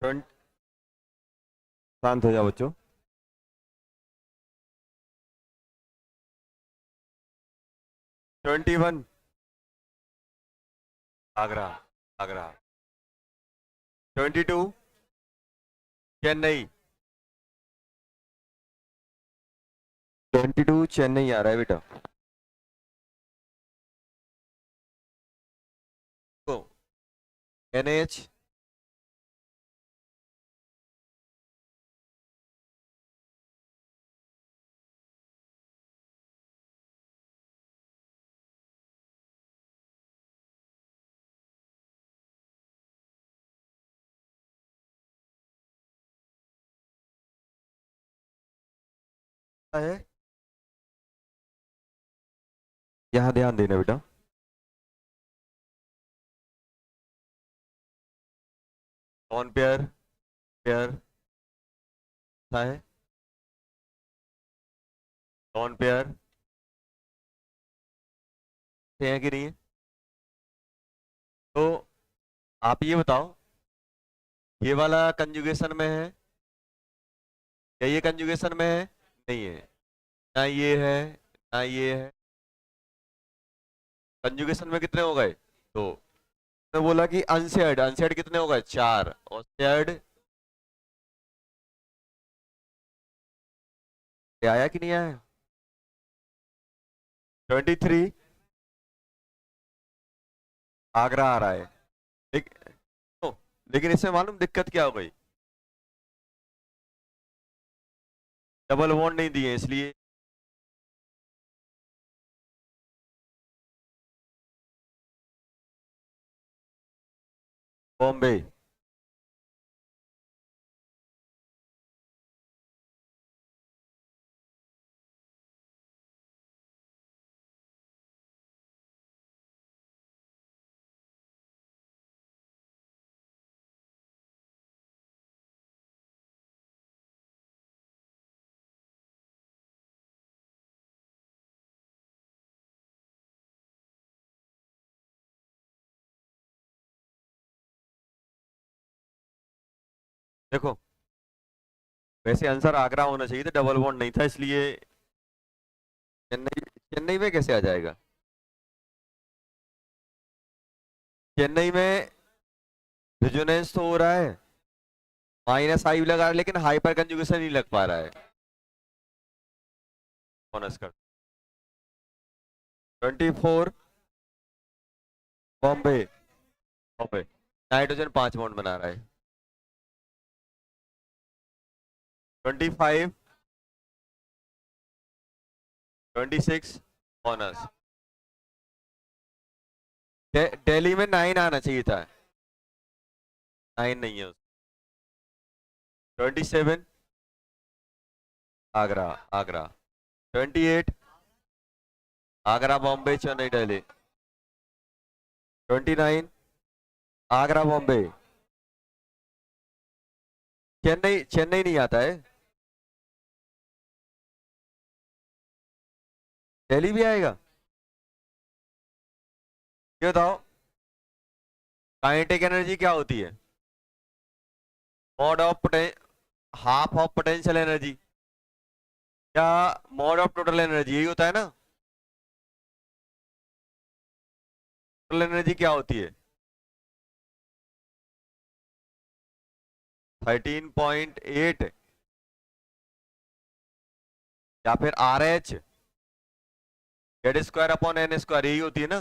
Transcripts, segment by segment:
Front. शांत हो जाओ बच्चों। 21 आगरा। आगरा। 22 चेन्नई। 22 चेन्नई आ रहा है बेटा। तो NH। है यहाँ ध्यान देना बेटा। कौन पेयर पेयर है? कौन पेयर है कि नहीं है? तो आप ये बताओ, ये वाला कंजुगेशन में है या ये कंजुगेशन में है? नहीं है। ना ये है ना ये है। कंजुगेशन में कितने हो गए? तो मैं बोला कि अनसेड अनसेड कितने हो गए? 4। और शेयर्ड आया कि नहीं आया? 23 आगरा आ रहा है। लेक, ओ, लेकिन इसमें मालूम दिक्कत क्या हो गई? डबल बॉन्ड नहीं दिए इसलिए। बॉम्बे। देखो, वैसे आंसर आगरा होना चाहिए था, डबल बॉन्ड नहीं था इसलिए। चेन्नई चेन्नई में कैसे आ जाएगा? चेन्नई में रेजोनेंस तो हो रहा है, -I लगा रहा है, लेकिन हाइपर कंजुगेशन नहीं लग पा रहा है। ऑनर्स कर। 24 बॉम्बे। बॉम्बे नाइट्रोजन 5 बॉन्ड बना रहा है। 25 26 ऑनर्स। दिल्ली में 9 आना चाहिए था, 9 नहीं है। 27 आगरा। आगरा। 28 आगरा बॉम्बे चेन्नई दिल्ली। 29 आगरा बॉम्बे। चेन्नई चेन्नई नहीं आता है। दिल्ली भी आएगा? ये बताओ, काइनेटिक एनर्जी क्या होती है? Mod of half of potential energy या मॉड ऑफ टोटल एनर्जी, यही होता है ना? टोटल एनर्जी क्या होती है? 13.8 या फिर RH Z² अपॉन N², यही होती है ना?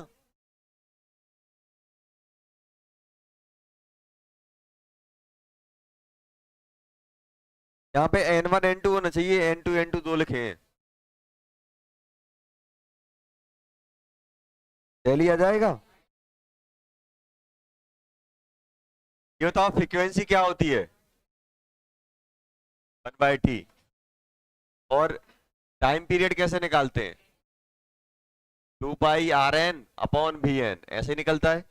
यहाँ पे N1 N2 होना चाहिए, N2 N2 दो लिखे हैं। दिल्ली आ जाएगा? ये बताओ फ्रीक्वेंसी क्या होती है? 1/T। और टाइम पीरियड कैसे निकालते हैं? 2πRN/VN ऐसे निकलता है।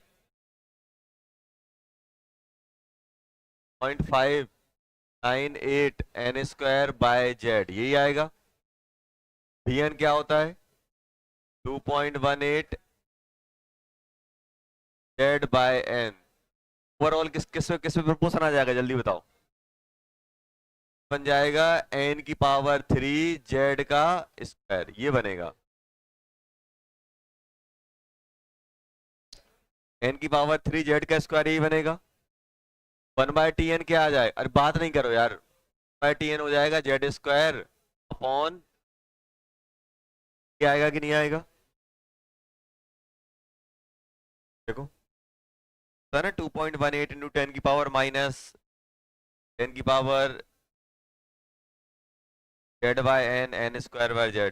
0.598 N² यही आएगा। VN क्या होता है? 2.18 Z/N। ओवरऑल किस पे प्रोपोर्शन आ जाएगा, जल्दी बताओ। बन जाएगा n⁻³ z का स्क्वायर, ये बनेगा n⁻³ z का स्क्वायर, यही बनेगा। 1/tn क्या आ जाए, अरे बात नहीं करो यार, बाय tn हो जाएगा z स्क्वायर अपॉन, क्या आएगा कि नहीं आएगा, देखो था ना 2.18 into 10⁻⁻10⁻z by n square by z।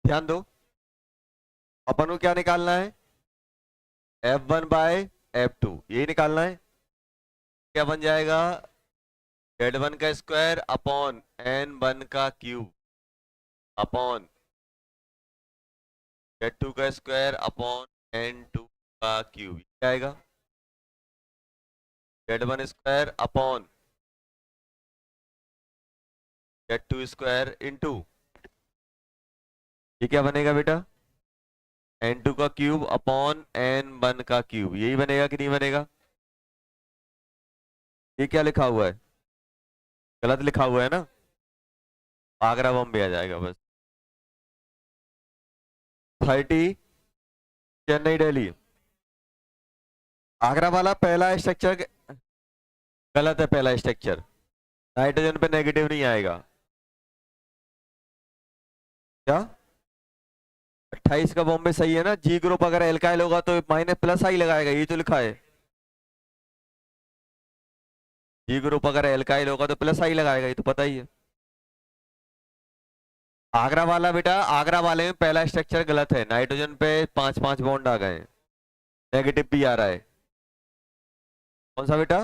ध्यान दो, अपन को क्या निकालना है, f1/f2, यही निकालना है। क्या बन जाएगा, z1 का स्क्वायर अपॉन n1 का क्यूब अपॉन z2 का स्क्वायर अपॉन n2 का क्यूब, क्या आएगा, z1 square upon z2 square into, ये क्या बनेगा बेटा, n2 का क्यूब अपॉन n1 का क्यूब, यही बनेगा कि नहीं बनेगा। ये क्या लिखा हुआ है, गलत लिखा हुआ है ना, आगरा बॉम्बे आ जाएगा बस। 30 चेन्नई दिल्ली, आगरा वाला पहला स्ट्रक्चर गलत है, पहला स्ट्रक्चर नाइट्रोजन पे नेगेटिव नहीं आएगा। क्या 28 का बॉम्बे सही है ना, जी ग्रुप अगर एल्काइल होगा तो माइनस प्लस आई लगाएगा, ये तो लिखा है, जी ग्रुप अगर एल्काइल होगा तो प्लस आई लगाएगा, ये तो पता ही है। आगरा वाला बेटा, आगरा वाले में पहला स्ट्रक्चर गलत है, नाइट्रोजन पे 5 5 बॉन्ड आ गए, नेगेटिव भी आ रहा है। कौन सा बेटा,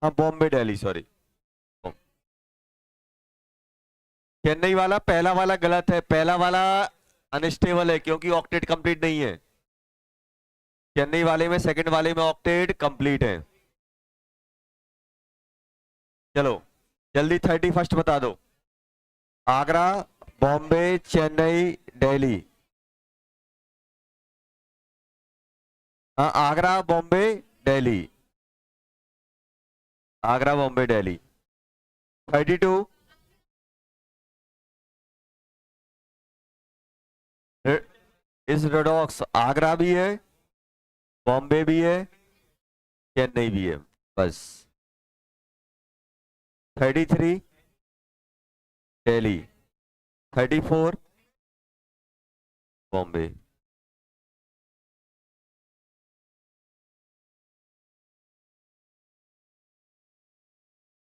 हाँ बॉम्बे दिल्ली सॉरी, चेन्नई वाला पहला वाला गलत है, पहला वाला अनस्टेबल है क्योंकि ऑक्टेट कंप्लीट नहीं है, चेन्नई वाले में सेकंड वाले में ऑक्टेट कंप्लीट है। चलो जल्दी 31 बता दो, आगरा बॉम्बे चेन्नई दिल्ली, हाँ आगरा बॉम्बे दिल्ली, आगरा बॉम्बे दिल्ली। 32 इस रेडॉक्स, आगरा भी है, बॉम्बे भी है, चेन्नई भी है, बस। 33 दिल्ली, 34 बॉम्बे।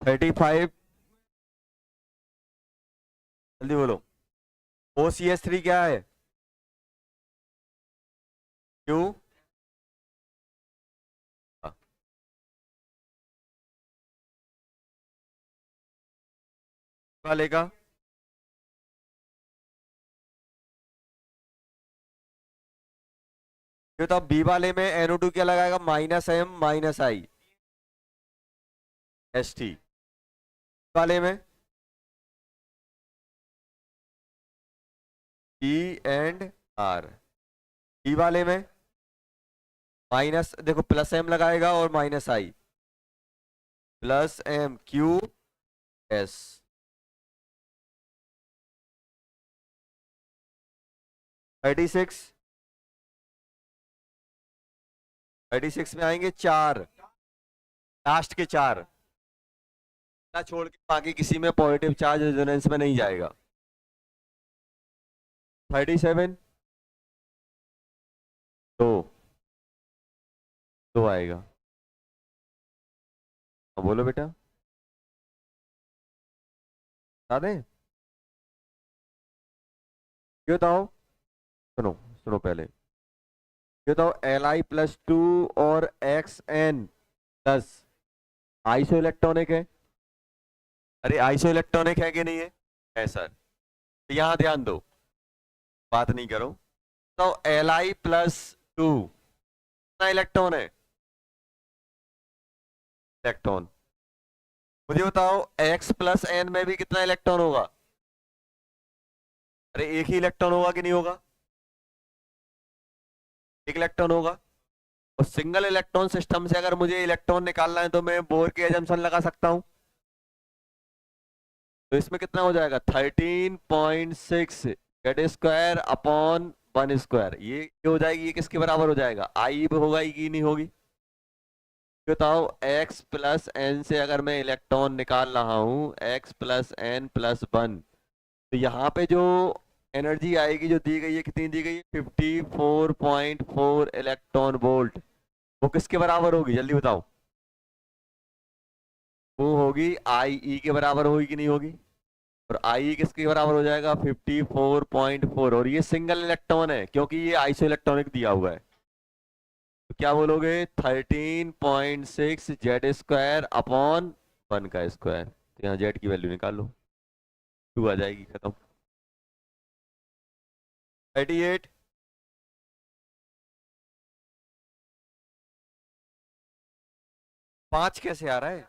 थर्टी फाइव, जल्दी बोलो, OCH3 क्या है, क्यों, वाले का ये तो, अब बी वाले में NO2 क्या लगाएगा, -M-I ST, वाले में E&R, ई वाले में माइनस, देखो प्लस M लगाएगा और -I, +MQS। 36, 36 में आएंगे 4, लास्ट के 4 ना छोड़ के बाकी किसी में पॉजिटिव चार्ज रेजोनेंस में नहीं जाएगा। 37 2 2 आएगा, अब बोलो बेटा, बता दें, ये बताओ, सुनो सुनो पहले, ये बताओ Li+2 और Xn+ आइसो इलेक्ट्रॉनिक है, अरे आइसो इलेक्ट्रॉनिक है कि नहीं है, सर। तो यहां ध्यान दो, बात नहीं करो। तो Li+2 कितना इलेक्ट्रॉन है? इलेक्ट्रॉन। मुझे बताओ X+N में भी कितना इलेक्ट्रॉन होगा? अरे एक ही इलेक्ट्रॉन होगा कि नहीं होगा? एक इलेक्ट्रॉन होगा। और सिंगल इलेक्ट्रॉन सिस्टम से अगर मुझे इलेक्ट्रॉन निकालना है तो मैं बोर की असम्पशन लगा सकता हूं। तो इसमें कितना हो जाएगा? 13.6 जेड स्क्वायर अपॉन 1 स्क्वायर। ये हो जाएगी, ये किसके बराबर हो जाएगा? आई होगा कि नहीं होगी? बताओ X+N से अगर मैं इलेक्ट्रॉन निकाल रहा हूं, X+N+1, तो यहाँ पे जो एनर्जी आएगी जो दी गई है, कितनी दी गई है? 54.4 इलेक्ट्रॉन वोल्ट। वो किसके बराबर होगी जल्दी बताओ? वो होगी आई के बराबर होगी कि नहीं होगी? और आई किसके बराबर हो जाएगा? 54.4। और ये सिंगल इलेक्ट्रॉन है क्योंकि ये आइसो इलेक्ट्रॉनिक दिया हुआ है। तो क्या बोलोगे? 13.6 जेड स्क्वायर अपॉन 1 का स्क्वायर। तो यहाँ जेड की वैल्यू निकाल लो, 2 आ जाएगी, खत्म। 38। 5 कैसे आ रहा है?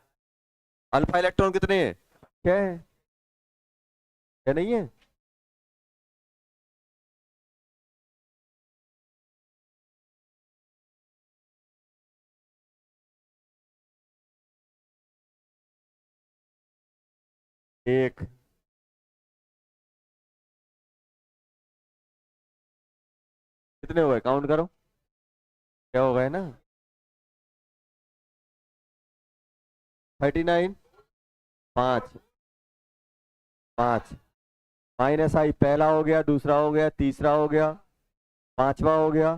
अल्फा इलेक्ट्रॉन कितने हैं? क्या है? क्या नहीं है? एक। कितने हो गए? काउंट करो। क्या हो गए ना? 39। 5। 5 माइनस आई, पहला हो गया, दूसरा हो गया, तीसरा हो गया, पांचवा हो गया,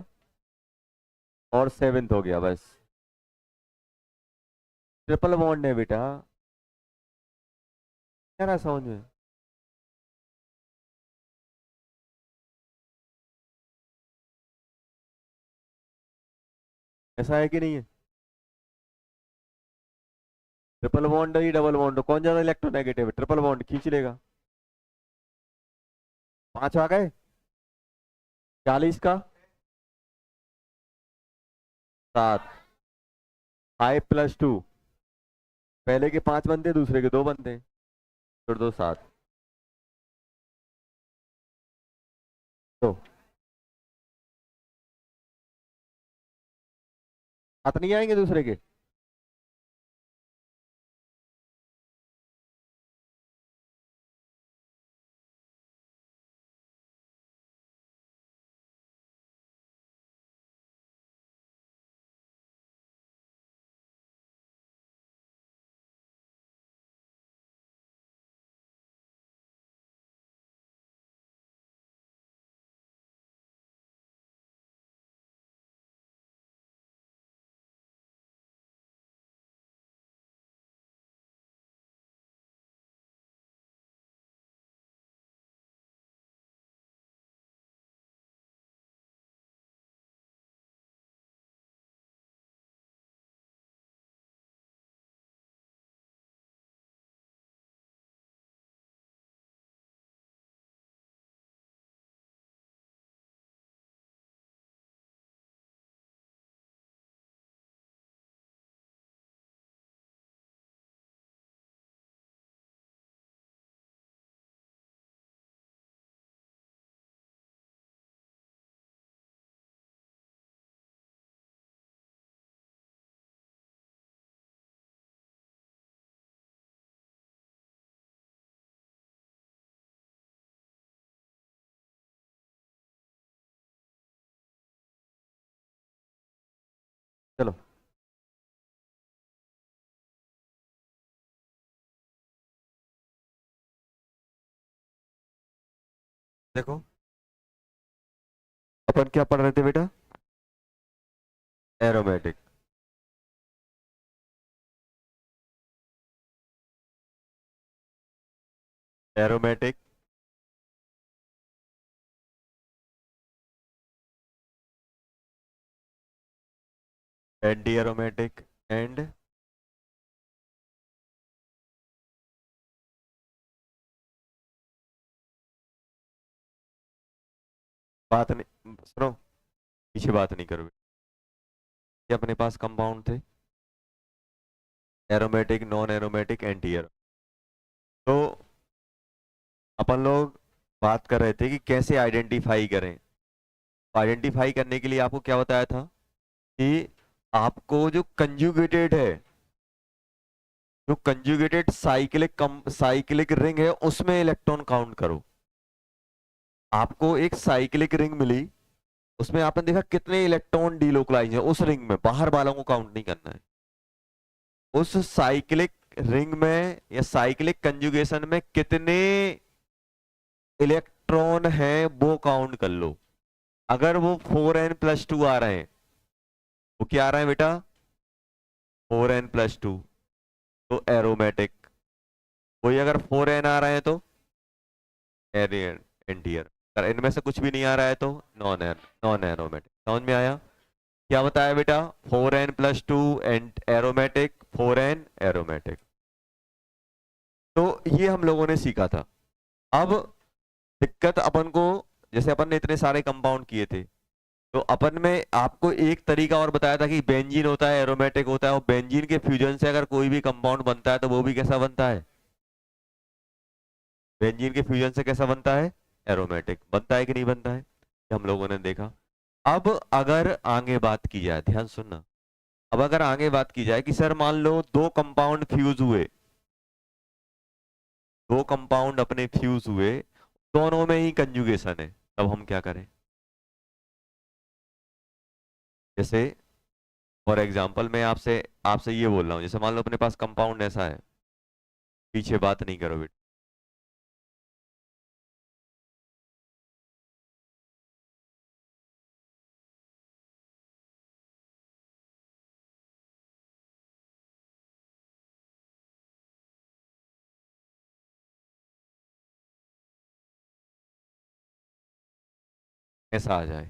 और सेवेंथ हो गया, बस। ट्रिपल बॉन्ड है बेटा। क्या ना समझ में? ऐसा है कि नहीं है? ट्रिपल बॉन्ड ही डबल बॉन्ड, कौन ज्यादा इलेक्ट्रोनेगेटिव है? ट्रिपल बॉन्ड खींच लेगा। 5 आ गए। 40 का 7। 5+2। पहले के 5 बनते, दूसरे के 2 बनते। जोड़ दो 7। तो 7 नहीं आएंगे दूसरे के? चलो देखो, अपन क्या पढ़ रहे थे बेटा? Aromatic. Aromatic anti aromatic and बात नहीं सुनो, पीछे बात नहीं करो। ये अपने पास कंपाउंड थे, aromatic, non aromatic, anti arrow. तो अपन लोग बात कर रहे थे कि कैसे आइडेंटिफाई करें। आइडेंटिफाई करने के लिए आपको क्या बताया था कि आपको जो कंजुगेटेड है, जो कंजुगेटेड साइक्लिक रिंग है, उसमें इलेक्ट्रॉन काउंट करो। आपको एक साइक्लिक रिंग मिली, उसमें आपने देखा कितने इलेक्ट्रॉन डीलोकलाइज है उस रिंग में, बाहर वालों को काउंट नहीं करना है। उस साइक्लिक रिंग में या साइक्लिक कंजुगेशन में कितने इलेक्ट्रॉन हैं वो काउंट कर लो। अगर वो 4n+2 आ रहे हैं, वो क्या आ रहा है बेटा, 4n+2, तो एरोमेटिक। वही अगर 4n आ रहे हैं तो एरियन, एंटियर। अगर इनमें से कुछ भी नहीं आ रहा है तो नॉन एरोमेटिक। समझ में आया? क्या बताया बेटा, 4n+2 and aromatic, 4n aromatic. तो ये हम लोगों ने सीखा था। अब दिक्कत अपन को, जैसे अपन ने इतने सारे कंपाउंड किए थे, तो अपन में आपको एक तरीका और बताया था कि बेंजीन होता है, एरोमेटिक होता है, और बेंजीन के फ्यूजन से अगर कोई भी कंपाउंड बनता है तो वो भी कैसा बनता है, बेंजीन के फ्यूजन से कैसा बनता है, एरोमेटिक बनता है कि नहीं बनता है, ये हम लोगों ने देखा। अब अगर आगे बात की जाए, ध्यान सुनना, अब अगर आगे बात की जाए कि सर मान लो दो कंपाउंड फ्यूज हुए, दो कंपाउंड अपने फ्यूज हुए, दोनों में ही कंजुगेशन है, तब हम क्या करें? जैसे फॉर एग्जाम्पल मैं आपसे आपसे ये बोल रहा हूँ, जैसे मान लो अपने पास कंपाउंड ऐसा है, पीछे बात नहीं करो बेटा। ऐसा आ जाए,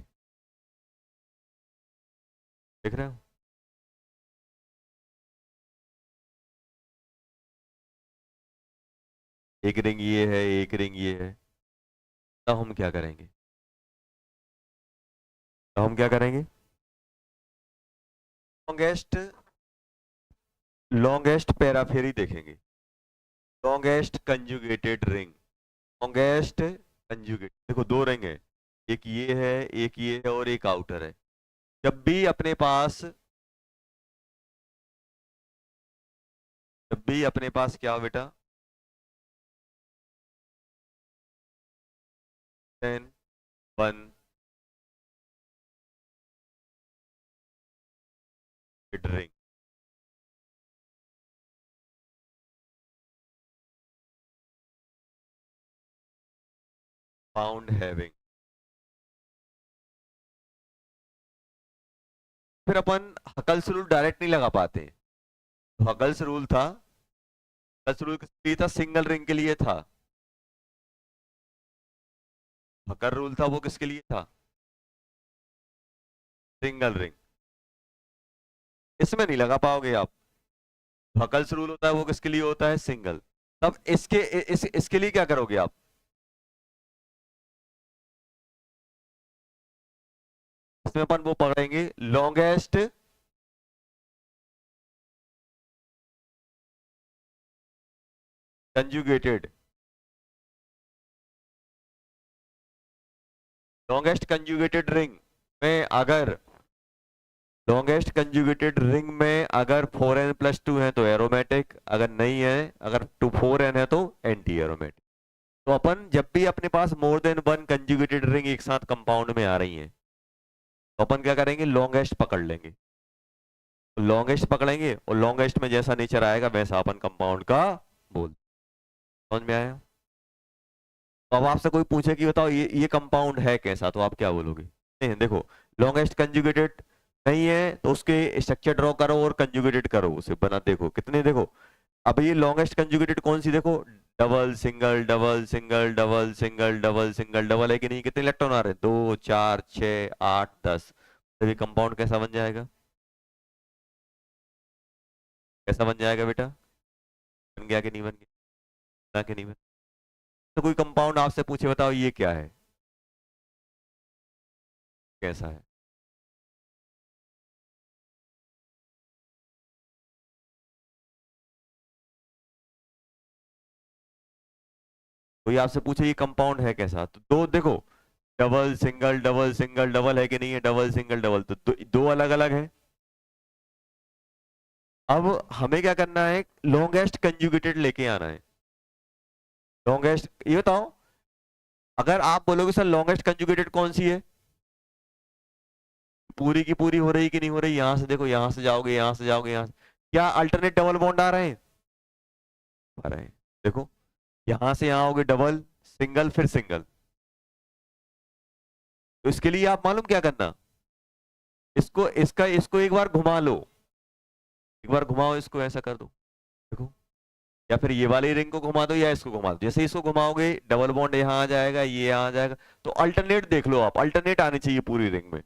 देख रहे हो, एक रिंग ये है, एक रिंग ये है, तब हम क्या करेंगे, तब हम क्या करेंगे? लॉन्गेस्ट, लॉन्गेस्ट पैराफेरी देखेंगे, longest conjugated ring, longest conjugate. देखो दो रिंग है, एक ये है, एक ये है, और एक आउटर है। जब भी अपने पास, जब भी अपने पास क्या हो बेटा, 10 1 रिंग फाउंड हैविंग, फिर अपन हकल्स रूल डायरेक्ट नहीं लगा पाते। हकल्स रूल था, हकल्स रूल किसके लिए था, सिंगल रिंग के लिए था। हकर रूल था वो किसके लिए था, सिंगल रिंग। इसमें नहीं लगा पाओगे आप। हकल्स रूल होता है वो किसके लिए होता है, सिंगल। तब इसके लिए क्या करोगे आप, इसमें अपन वो पकड़ेंगे longest conjugated, longest conjugated ring में अगर, लॉन्गेस्ट कंजुगेटेड रिंग में अगर 4n+2 है तो एरोमेटिक, अगर नहीं है, अगर 4n है तो एंटी एरोमेटिक। तो अपन जब भी अपने पास more than one conjugated ring एक साथ कंपाउंड में आ रही हैं, तो अपन क्या करेंगे, लॉन्गेस्ट पकड़ लेंगे। लॉन्गेस्ट पकड़ेंगे और लॉन्गेस्ट में जैसा नेचर आएगा वैसा अपन कंपाउंड का बोल। समझ में आया? तो अब आपसे कोई पूछे कि बताओ ये कंपाउंड है कैसा, तो आप क्या बोलोगे? नहीं देखो, लॉन्गेस्ट कंजुगेटेड नहीं है तो उसके स्ट्रक्चर ड्रॉ करो और कंजुगेटेड करो उसे, बना देखो कितने, देखो अब ये लॉन्गेस्ट कंजुगेटेड कौन सी, देखो double single double single double single double single double है कि नहीं, कितने इलेक्ट्रॉन आ रहे हैं, 2 4 6 8 10। तो ये कंपाउंड कैसा बन जाएगा, कैसा बन जाएगा बेटा, बन गया कि नहीं बन गया, बना कि नहीं बना? तो कोई कंपाउंड आपसे पूछे बताओ ये क्या है, कैसा है। कोई आपसे पूछे ये कंपाउंड है कैसा, तो दो देखो, double single double single double है कि नहीं है, डबल सिंगल डबल, तो दो अलग अलग है। अब हमें क्या करना है, लॉन्गेस्ट कंजुगेटेड लेके आना है। लॉन्गेस्ट ये बताओ, अगर आप बोलोगे सर लॉन्गेस्ट कंजुगेटेड कौन सी है, पूरी की पूरी हो रही कि नहीं हो रही, यहां से देखो, यहां से जाओगे, यहां से जाओगे, यहां से, क्या अल्टरनेट डबल बॉन्ड आ रहे हैं, आ रहे हैं। देखो, यहां से यहां होगे डबल, सिंगल, फिर सिंगल। तो इसके लिए आप मालूम क्या करना, इसको इसका इसको एक बार घुमा लो, एक बार घुमाओ इसको, ऐसा कर दो, देखो, या फिर ये वाली रिंग को घुमा दो, या इसको घुमा दो, जैसे इसको घुमाओगे डबल बॉन्ड यहाँ आ जाएगा, ये यहाँ आ जाएगा। तो अल्टरनेट देख लो आप, अल्टरनेट आनी चाहिए पूरी रिंग में।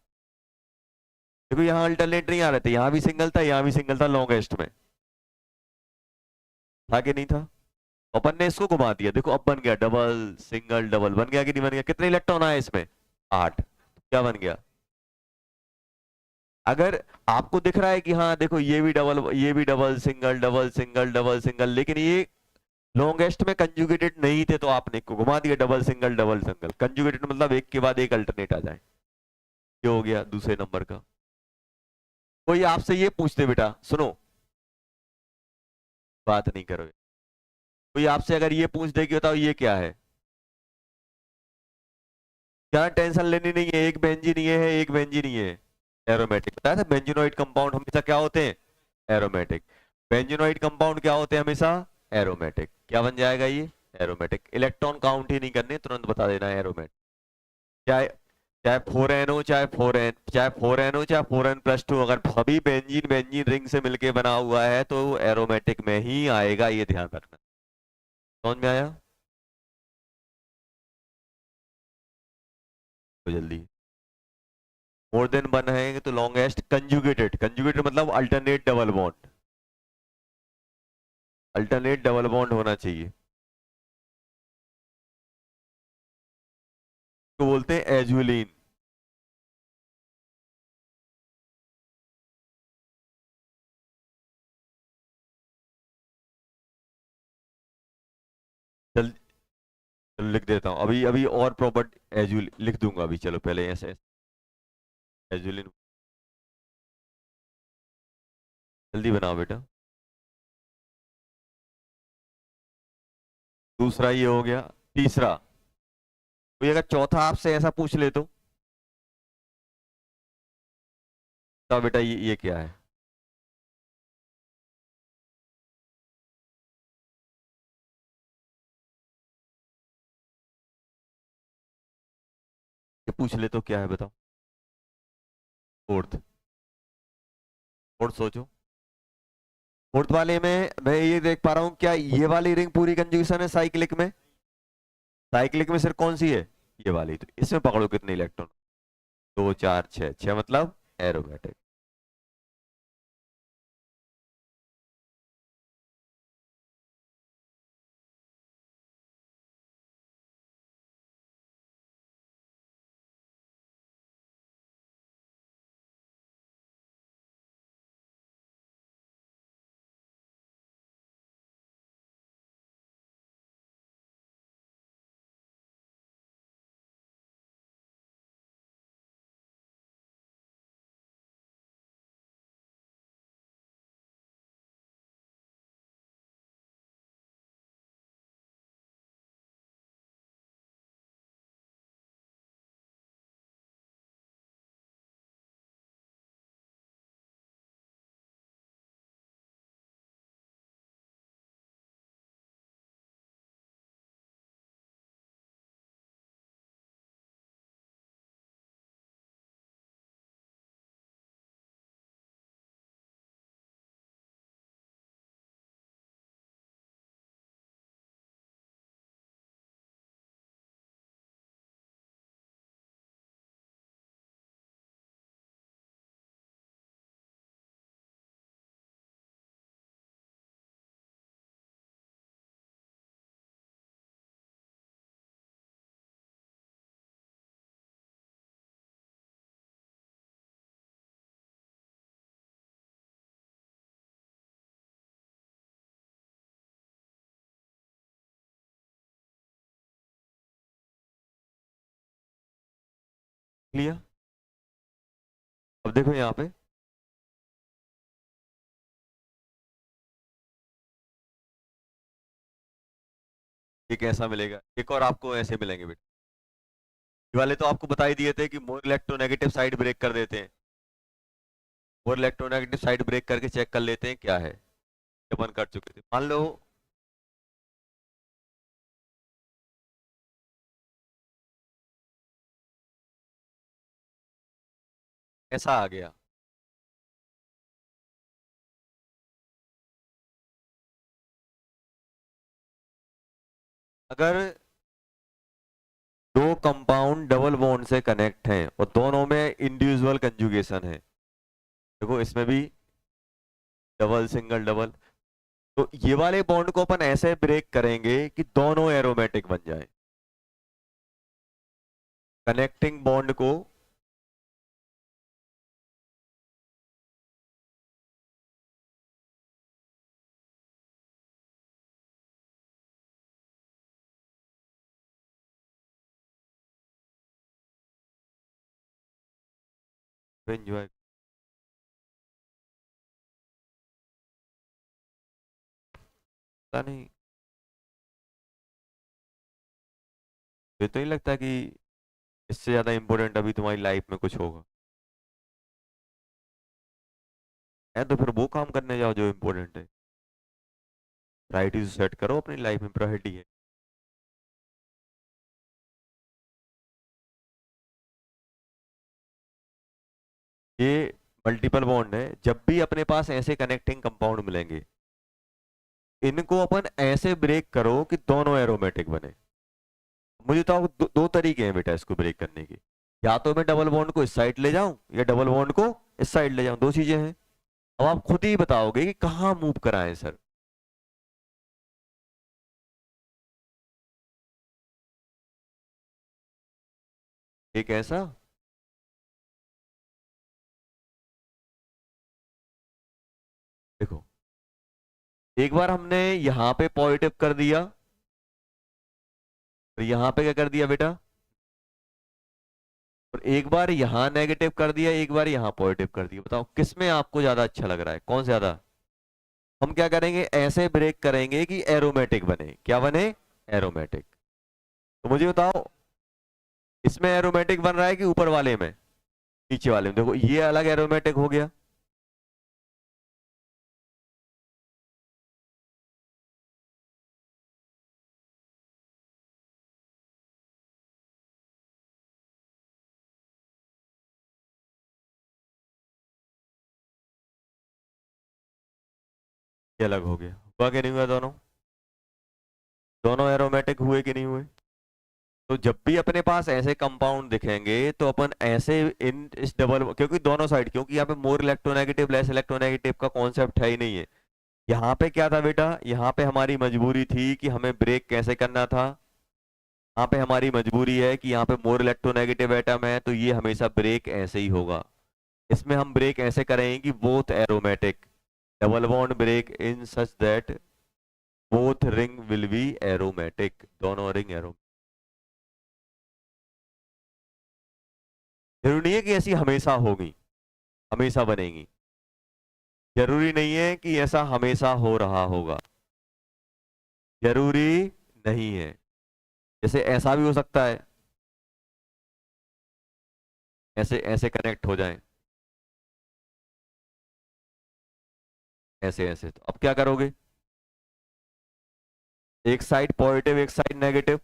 देखो यहाँ अल्टरनेट नहीं आ रहे थे, यहाँ भी सिंगल था, यहाँ भी सिंगल था, लॉन्गेस्ट में था कि नहीं था। अपन ने इसको घुमा दिया, देखो अब बन गया डबल सिंगल डबल, बन गया कि नहीं बन गया, कितने इलेक्ट्रॉन आए इसमें, 8, क्या बन गया। अगर आपको दिख रहा है कि हाँ देखो ये भी डबल, ये भी double single double single double single, लेकिन ये लॉन्गेस्ट में कंजुगेटेड नहीं थे, तो आपने इसको घुमा दिया double single double single, conjugated मतलब एक के बाद एक अल्टरनेट आ जाए। ये हो गया दूसरे नंबर का। कोई आपसे ये पूछते बेटा सुनो, बात नहीं करो, कोई आपसे अगर ये पूछ दे कि बताओ ये क्या है, क्या टेंशन लेनी नहीं है, एक बेंजीन ये है, एक बेंजीन ये है, एरोमेटिक। बताया था बेंजीनोइड कंपाउंड हमेशा क्या होते हैं, एरोमेटिक। बेंजीनोइड कंपाउंड क्या होते हैं हमेशा, एरोमेटिक। क्या बन जाएगा ये, एरोमेटिक। इलेक्ट्रॉन काउंट ही नहीं करने, तुरंत बता देना एरोमेटिक। चाहे चाहे 4NO, चाहे 4N, चाहे 4NO, चाहे 4N+2, अगर सभी बेंजीन बेंजीन रिंग से मिलके बना हुआ है तो एरोमेटिक में ही आएगा, ये ध्यान रखना। समझ में आया, तो जल्दी। मोर देन वन है तो लॉन्गेस्ट कंजुगेटेड, कंजुगेटेड मतलब alternate double bond, alternate double bond होना चाहिए, तो बोलते हैं एजुलिन। चल चलो लिख देता हूँ अभी अभी, और प्रॉपर एजुल लिख दूंगा अभी, चलो पहले ऐसे एजुलिन, जल्दी बनाओ बेटा। दूसरा ये हो गया, तीसरा, कोई अगर चौथा आपसे ऐसा पूछ ले तो बेटा ये क्या है, ये पूछ ले तो क्या है बताओ। फोर्थ, फोर्थ सोचो। फोर्थ वाले में मैं ये देख पा रहा हूँ, क्या ये वाली रिंग पूरी कंजूगेशन है साइक्लिक में, साइक्लिक में सिर्फ कौन सी है, ये वाली, तो इसमें पकड़ो कितने इलेक्ट्रॉन, 2 4 6, 6 मतलब एरोमेटिक। लिया। अब देखो यहाँ पे ये कैसा मिलेगा, एक और आपको ऐसे मिलेंगे बेटा। ये वाले तो आपको बता ही दिए थे कि मोर इलेक्ट्रोनेगेटिव साइड ब्रेक कर देते हैं। मोर इलेक्ट्रोनेगेटिव साइड ब्रेक करके चेक कर लेते हैं क्या है। ये अपन कर चुके थे। मान लो ऐसा आ गया। अगर दो कंपाउंड डबल बॉन्ड से कनेक्ट हैं और दोनों में इंडिविजुअल कंजुगेशन है, देखो इसमें भी डबल सिंगल डबल, तो ये वाले बॉन्ड को अपन ऐसे ब्रेक करेंगे कि दोनों एरोमेटिक बन जाए। कनेक्टिंग बॉन्ड को एंजॉय, पता नहीं, ये तो नहीं लगता कि इससे ज्यादा इंपॉर्टेंट अभी तुम्हारी लाइफ में कुछ होगा। है तो फिर वो काम करने जाओ जो इंपॉर्टेंट है। प्रायोरिटीज सेट करो अपनी लाइफ में, प्रायोरिटी है। ये मल्टीपल बॉन्ड है, जब भी अपने पास ऐसे कनेक्टिंग कंपाउंड मिलेंगे इनको अपन ऐसे ब्रेक करो कि दोनों एरोमेटिक बने। मुझे तो दो तरीके हैं बेटा इसको ब्रेक करने के। या तो मैं डबल बॉन्ड को इस साइड ले जाऊं या डबल बॉन्ड को इस साइड ले जाऊं, दो चीजें हैं। अब आप खुद ही बताओगे कि कहाँ मूव कराएं सर। एक ऐसा, देखो एक बार हमने यहाँ पे पॉजिटिव कर दिया और यहाँ पे क्या कर दिया बेटा, और एक बार यहाँ नेगेटिव कर दिया, एक बार यहाँ पॉजिटिव कर दिया। बताओ किस में आपको ज्यादा अच्छा लग रहा है, कौन ज्यादा। हम क्या करेंगे, ऐसे ब्रेक करेंगे कि एरोमेटिक बने। क्या बने, एरोमेटिक। तो मुझे बताओ इसमें एरोमेटिक बन रहा है कि ऊपर वाले में, नीचे वाले में। देखो ये अलग एरोमेटिक हो गया। ये अलग हो गया, हुआ कि नहीं हुआ दोनों, दोनों एरोमेटिक हुए कि नहीं हुए। तो जब भी अपने पास ऐसे कंपाउंड दिखेंगे तो अपन ऐसे इन इस डबल, क्योंकि दोनों साइड, क्योंकि यहाँ पे मोर इलेक्ट्रोनेगेटिव लेस इलेक्ट्रोनेगेटिव का कॉन्सेप्ट है ही नहीं है। यहाँ पे क्या था बेटा, यहाँ पे हमारी मजबूरी थी कि हमें ब्रेक कैसे करना था। यहाँ पे हमारी मजबूरी है कि यहाँ पे मोर इलेक्ट्रोनेगेटिव एटम है तो ये हमेशा ब्रेक ऐसे ही होगा। इसमें हम ब्रेक ऐसे करेंगे कि both aromatic, double bond break in such that both ring will be aromatic, दोनों रिंग एरो। जरूरी नहीं है कि ऐसी हमेशा होगी, हमेशा बनेगी। जरूरी नहीं है कि ऐसा हमेशा हो रहा होगा, जरूरी नहीं है। जैसे ऐसा भी हो सकता है, ऐसे ऐसे कनेक्ट हो जाए, ऐसे ऐसे। तो अब क्या करोगे, एक साइड पॉजिटिव एक साइड नेगेटिव।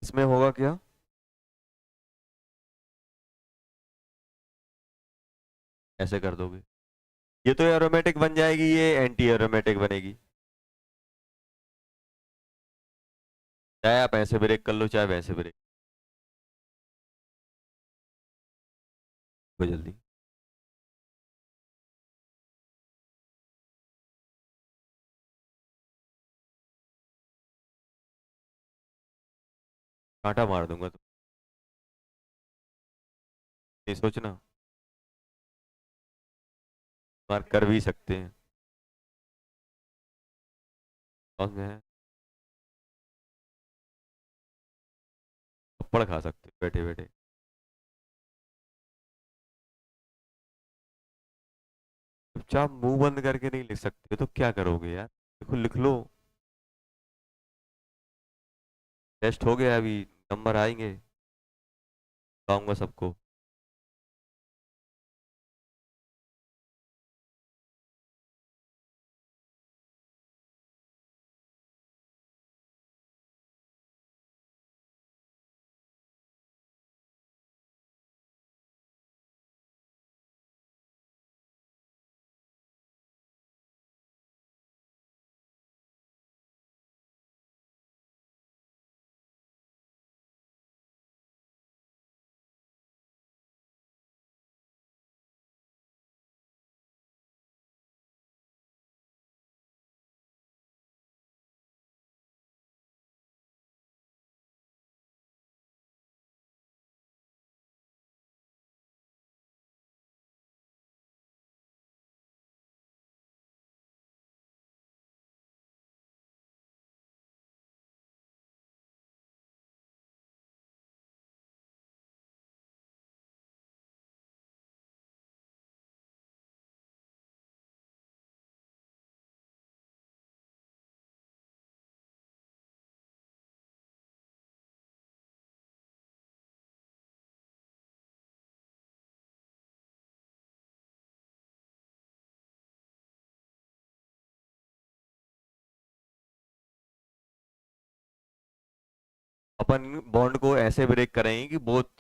इसमें होगा क्या, ऐसे कर दोगे, ये तो एरोमेटिक बन जाएगी, ये एंटी एरोमेटिक बनेगी। चाहे आप ऐसे ब्रेक कर लो चाहे वैसे ब्रेक, को जल्दी। कांटा मार दूंगा तो नहीं सोचना, मार कर भी सकते हैं। कौन में है? थप्पड़ खा सकते हो बैठे बैठे। चुपचाप मुंह बंद करके नहीं लिख सकते तो क्या करोगे यार? देखो लिख लो। टेस्ट हो गया, अभी नंबर आएंगे, बताऊंगा सबको। अपन बॉन्ड को ऐसे ब्रेक करेंगे कि बहुत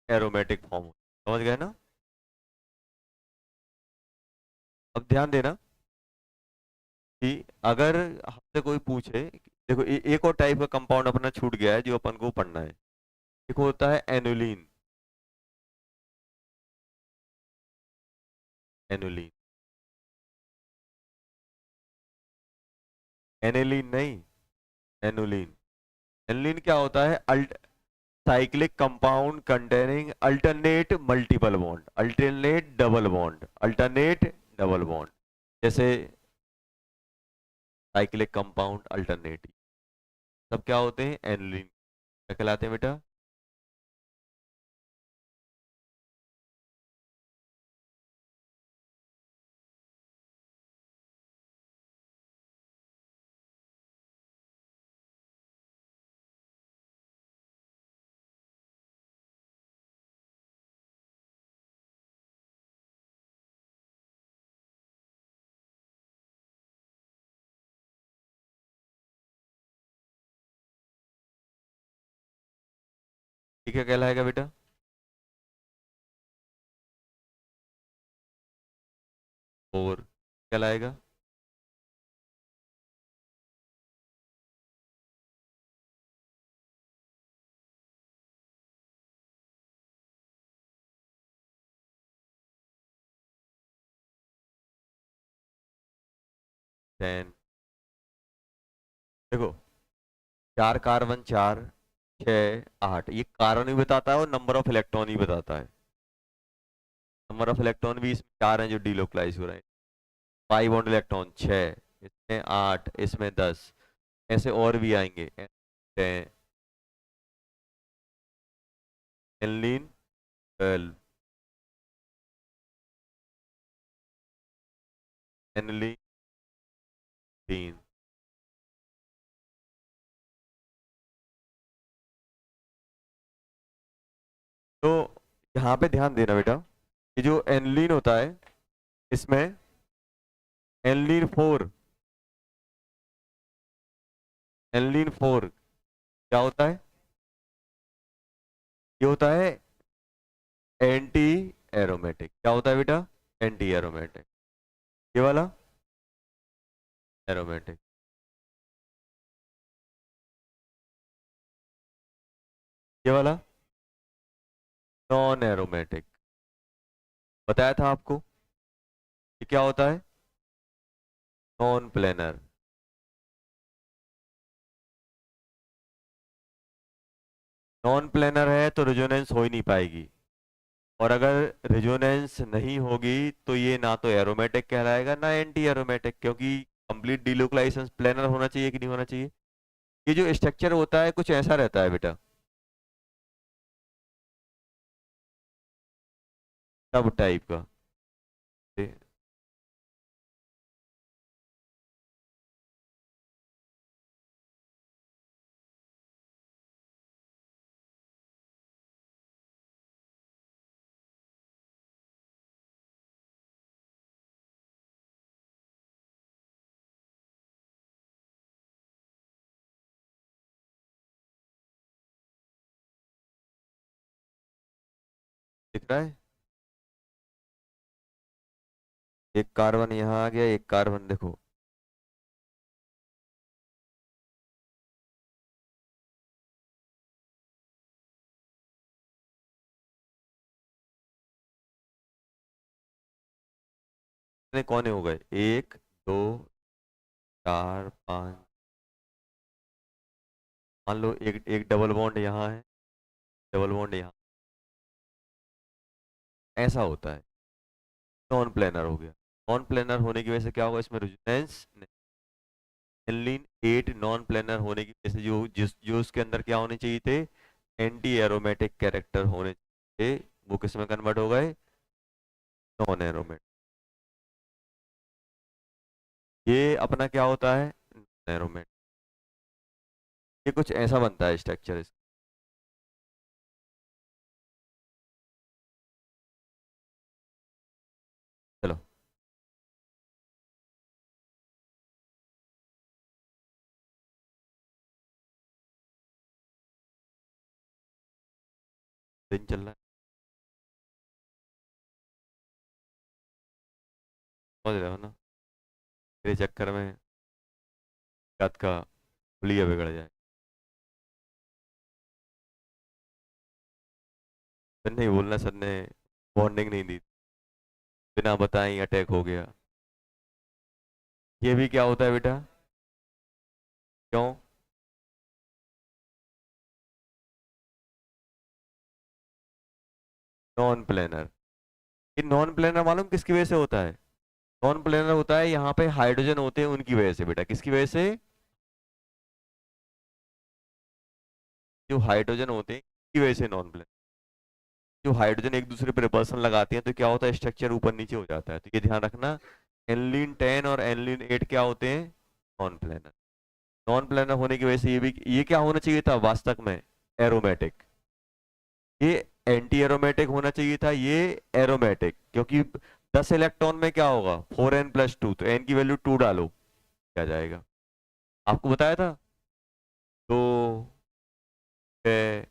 एरोमेटिक फॉर्म हो। समझ गए ना? अब ध्यान देना कि अगर हमसे कोई पूछे, देखो एक और टाइप का कंपाउंड अपना छूट गया है जो अपन को पढ़ना है। एक होता है एनुलिन। एनुलिन, एनिलीन नहीं, एनुलिन। एनुलिन क्या होता है? Cyclic compound containing alternate multiple bond, alternate double bond, alternate double bond. जैसे साइक्लिक कंपाउंड अल्टरनेट, सब क्या होते हैं? एनुलिन। क्या कहलाते हैं बेटा? ठीक है, कहलाएगा बेटा। और कहलाएगा टेन। देखो, चार कार्बन, चार, छः, आठ, ये कार्बन भी बताता है और नंबर ऑफ इलेक्ट्रॉन ही बताता है। नंबर ऑफ इलेक्ट्रॉन भी इसमें चार हैं जो डीलोकलाइज हो रहे हैं। पाई बॉन्ड इलेक्ट्रॉन छः, इसमें आठ, इसमें 10, ऐसे और भी आएंगे। एनलीन 12, एनलीन 3। तो यहाँ पे ध्यान देना बेटा, ये जो एनलीन होता है इसमें एनलीन 4, एनलीन 4 क्या होता है? ये होता है एंटी एरोमेटिक। क्या होता है बेटा? Anti aromatic. ये वाला एरोमेटिक। ये वाला नॉन एरोमेटिक। बताया था आपको। ये क्या होता है? Non planar. नॉन प्लेनर है तो रेजोनेंस हो ही नहीं पाएगी, और अगर रेजोनेंस नहीं होगी तो ये ना तो एरोमेटिक कहलाएगा ना एंटी एरोमेटिक, क्योंकि कंप्लीट डिलोकलाइजेशन प्लेनर होना चाहिए कि नहीं होना चाहिए? ये जो स्ट्रक्चर होता है कुछ ऐसा रहता है बेटा, सब टाइप का। दिख रहा है? एक कार्बन यहाँ आ गया, एक कार्बन देखो। कितने कोने हो गए? एक, दो, चार, पाँच। मान लो एक एक डबल बॉन्ड यहाँ है, डबल बॉन्ड यहाँ। ऐसा होता है, नॉन प्लेनर हो गया। नॉन प्लेनर होने की वजह से क्या होगा इसमें? रेजोनेंस। एनिलीन 8 नॉन प्लेनर होने की वजह से जो उसके अंदर क्या होने चाहिए थे? एंटी एरोमेटिक कैरेक्टर होने चाहिए, वो किस में कन्वर्ट हो गए? Non aromatic. ये अपना क्या होता है? एरोमेटिक। ये कुछ ऐसा बनता है स्ट्रक्चर। चलो, दिन चल रहा है, समझ रहे हो ना? मेरे चक्कर में रात का पुलिया बिगड़ जाए। फिर नहीं बोलना सर ने वार्निंग नहीं दी, बिना बताए ही अटैक हो गया। ये भी क्या होता है बेटा? क्यों? Non planar. ये नॉन प्लेनर मालूम किसकी वजह से होता है? नॉन प्लेनर होता है यहाँ पे हाइड्रोजन होते हैं उनकी वजह से बेटा। किसकी वजह से? जो हाइड्रोजन होते हैं की वजह से नॉन प्लेनर। जो हाइड्रोजन एक दूसरे पर रिपल्सन लगाते हैं तो क्या होता है? स्ट्रक्चर ऊपर नीचे हो जाता है, तो ये ध्यान रखना। एनलीन 10 और एनलीन 8 क्या होते हैं? Non planar. नॉन प्लेनर होने की वजह से ये क्या होना चाहिए था वास्तव में? एरोमेटिक। ये एंटी एरोमेटिक होना चाहिए था, ये एरोमेटिक। क्योंकि 10 इलेक्ट्रॉन में क्या होगा? 4n+2, तो n की वैल्यू 2 डालो, क्या जाएगा? आपको बताया था। 2, 6,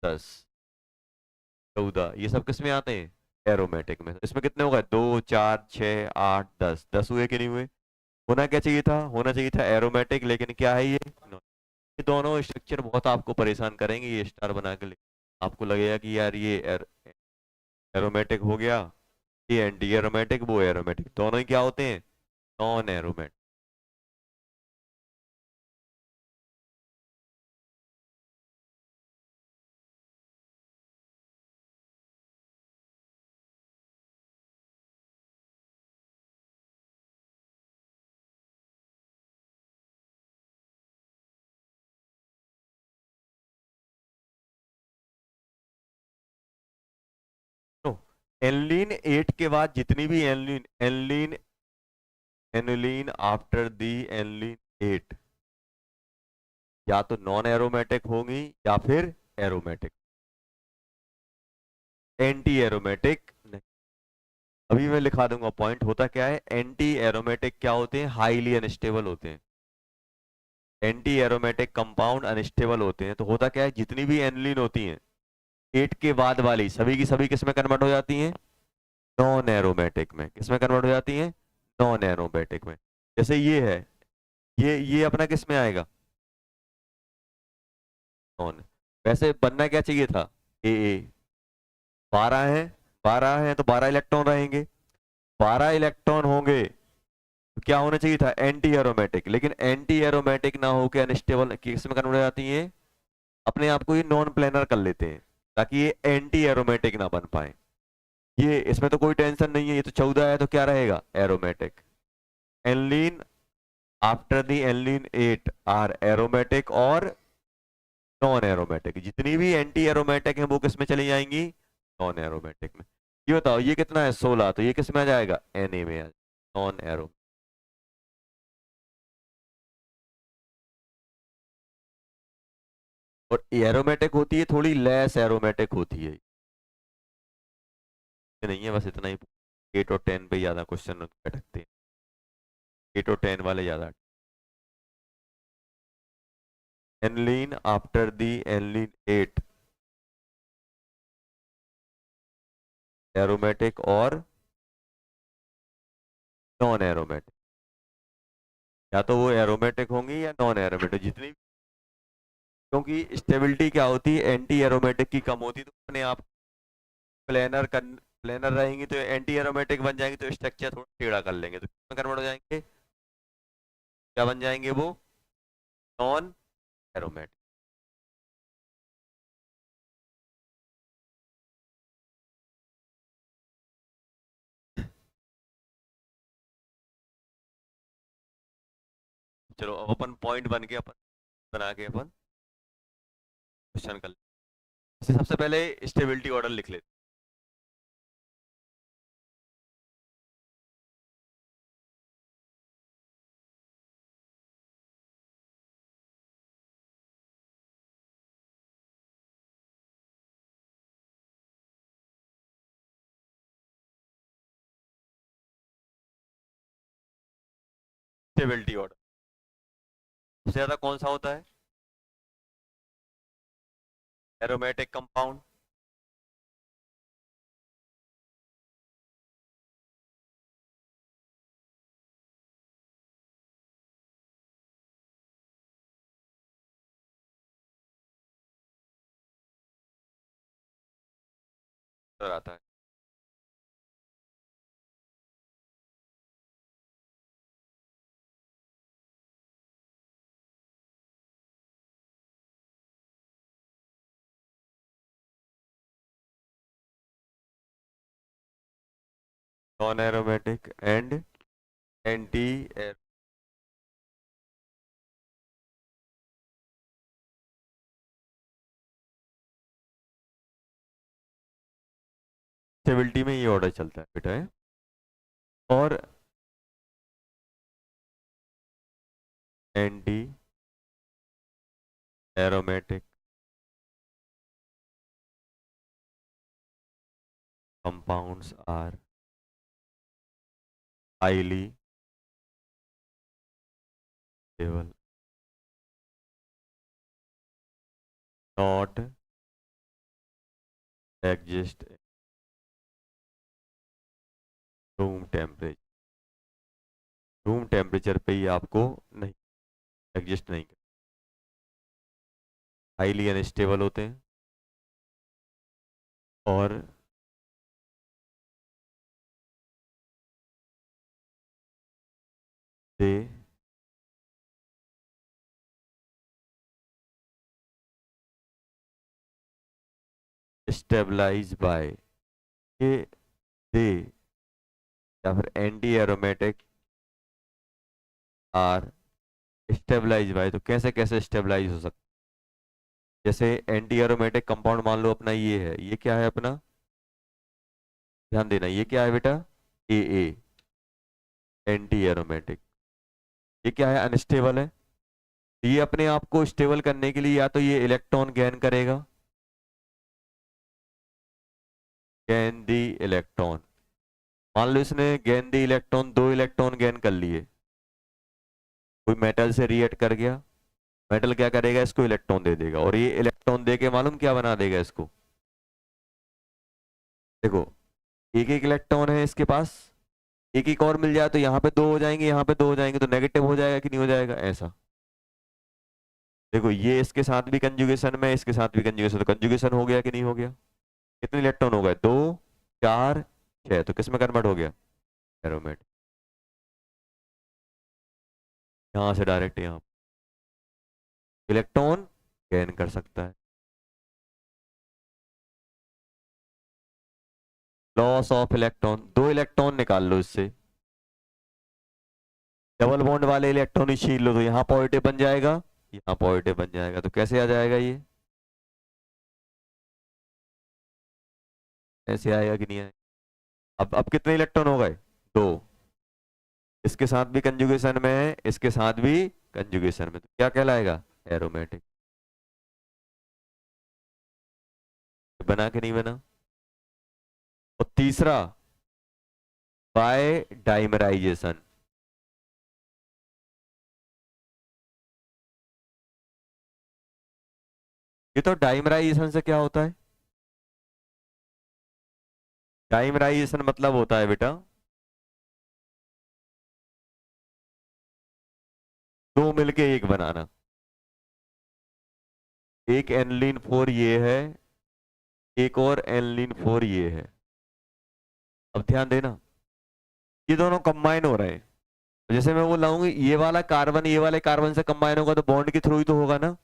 10, 14, ये सब किस में आते हैं? एरोमेटिक में। इसमें कितने हो गए? 2, 4, 6, 8, 10। 10 हुए कि नहीं हुए? होना क्या चाहिए था? होना चाहिए था एरोमेटिक, लेकिन क्या है ये? ये दोनों स्ट्रक्चर बहुत आपको परेशान करेंगे, ये स्टार बना के आपको लगेगा कि यार ये एरोमेटिक हो गया, ये एंटी एरोमेटिक, वो एरोमेटिक, दोनों ही क्या होते हैं? Non aromatic. तो एनलीन 8 के बाद जितनी भी एनलीन एनलीन एनुलीन आफ्टर दी एनलीन 8 या तो नॉन एरोमेटिक होंगी या फिर एरोमेटिक। एंटी एरोमेटिक नहीं। अभी मैं लिखा दूंगा पॉइंट। होता क्या है? एंटी एरोमेटिक क्या होते हैं? हाईली अनस्टेबल होते हैं। एंटी एरोमेटिक कंपाउंड अनस्टेबल होते हैं। तो होता क्या है? जितनी भी एनिलीन होती हैं 8 के बाद वाली सभी की सभी किस में कन्वर्ट हो जाती हैं? नॉन एरोमेटिक में। किस में कन्वर्ट हो जाती हैं? नॉन एरोमेटिक में। जैसे ये है, ये अपना किस में आएगा? नॉन। वैसे बनना क्या चाहिए था? ए 12 है, 12 है तो 12 इलेक्ट्रॉन रहेंगे। 12 इलेक्ट्रॉन होंगे तो क्या होना चाहिए था? Anti aromatic. लेकिन एंटी एरोमेटिक ना होकर अनस्टेबल किस में कन्वर्ट हो जाती है? अपने आप को ये नॉन प्लेनर कर लेते हैं ताकि ये एंटी एरोमेटिक ना बन पाए। ये इसमें तो कोई टेंशन नहीं है, ये तो 14 है तो क्या रहेगा? Aromatic. Aniline after the aniline 8 are aromatic और नॉन एरोमेटिक। जितनी भी एंटी एरोमेटिक है वो किस में चली जाएंगी? नॉन एरोमेटिक में। ये बताओ ये कितना है? 16, तो ये किस में आ जाएगा? Na में आ, नॉन एरो। और एरोमेटिक होती है थोड़ी लेस एरोमेटिक होती है, ये नहीं है बस इतना ही। 8 और 10 पे ज्यादा क्वेश्चन अटकते हैं, 8 और 10 वाले ज्यादा। एनलीन आफ्टर दी एनलीन 8 एरोमेटिक और नॉन एरोमेटिक, या तो वो एरोमेटिक होंगी या नॉन एरोमेटिक जितनी। क्योंकि स्टेबिलिटी क्या होती है, एंटी एरोमेटिक की कम होती है, तो अपने आप प्लेनर रहेंगी तो एंटी एरोमेटिक बन जाएंगी, तो स्ट्रक्चर थोड़ा टेढ़ा कर लेंगे तो कन्वर्ट हो जाएंगे, क्या बन जाएंगे वो? Non aromatic. चलो अब अपन पॉइंट बन के अपन बना के अपन क्वेश्चन कर लेते हैं। सबसे पहले स्टेबिलिटी ऑर्डर लिख लेते हैं। स्टेबिलिटी ऑर्डर सबसे ज्यादा कौन सा होता है? Aromatic compound. आता है non aromatic and anti. Stability में ये ऑर्डर चलता है बेटा है। और anti aromatic compounds are highly stable, not exist room temperature. Room temperature पे ही आपको नहीं एग्जिस्ट नहीं कर, हाईली अनस्टेबल होते हैं और दे स्टेबलाइज बाय, ये दे या फिर anti aromatic are stabilize by, तो कैसे कैसे स्टेबलाइज हो सकता है? जैसे एंटी एरोमेटिक कंपाउंड मान लो अपना ये है, ये क्या है अपना? ध्यान देना ये क्या है बेटा? ए ए एंटी एरोमेटिक। ये क्या है? अनस्टेबल है। ये अपने आप को स्टेबल करने के लिए या तो ये इलेक्ट्रॉन गेन करेगा, गेन दी इलेक्ट्रॉन। मान लो इसने gain the electron, 2 electron gain कर लिए, कोई मेटल से रिएक्ट कर गया, मेटल क्या करेगा? इसको इलेक्ट्रॉन दे देगा, और ये इलेक्ट्रॉन दे के मालूम क्या बना देगा इसको? देखो एक एक इलेक्ट्रॉन है इसके पास, एक एक और मिल जाए तो यहाँ पे 2 हो जाएंगे, यहाँ पे 2 हो जाएंगे, तो नेगेटिव हो जाएगा कि नहीं हो जाएगा? ऐसा देखो, ये इसके साथ भी कंजुगेशन में, इसके साथ भी कंजुगेशन, तो कंजुगेशन हो गया कि नहीं हो गया? कितने इलेक्ट्रॉन हो गए? 2 4 6, तो किस में कन्वर्ट हो गया? एरोमेट। यहाँ से डायरेक्ट यहाँ इलेक्ट्रॉन गेन कर सकता है। लॉस ऑफ इलेक्ट्रॉन, 2 इलेक्ट्रॉन निकाल लो इससे, डबल बॉन्ड वाले इलेक्ट्रॉन ही छीन लो तो यहाँ पॉजिटिव बन जाएगा, यहाँ पॉजिटिव बन जाएगा, तो कैसे आ जाएगा ये, ऐसे आएगा कि नहीं आएगा। अब कितने इलेक्ट्रॉन हो गए, दो। इसके साथ भी कंजुगेशन में है, इसके साथ भी कंजुगेशन में, तो क्या कहलाएगा, एरोमेटिक। बना के नहीं बना। और तीसरा, बाय डाइमराइजेशन। ये तो डाइमराइजेशन से क्या होता है, डाइमराइजेशन मतलब होता है बेटा, दो मिलके एक बनाना। एक एनलीन फोर ये है, एक और एनलीन फोर ये है। अब ध्यान देना, ये दोनों कंबाइन हो रहे हैं। तो जैसे मैं वो लाऊंगी, ये वाला कार्बन ये वाले कार्बन से कंबाइन होगा तो बॉन्ड के थ्रू ही तो होगा ना।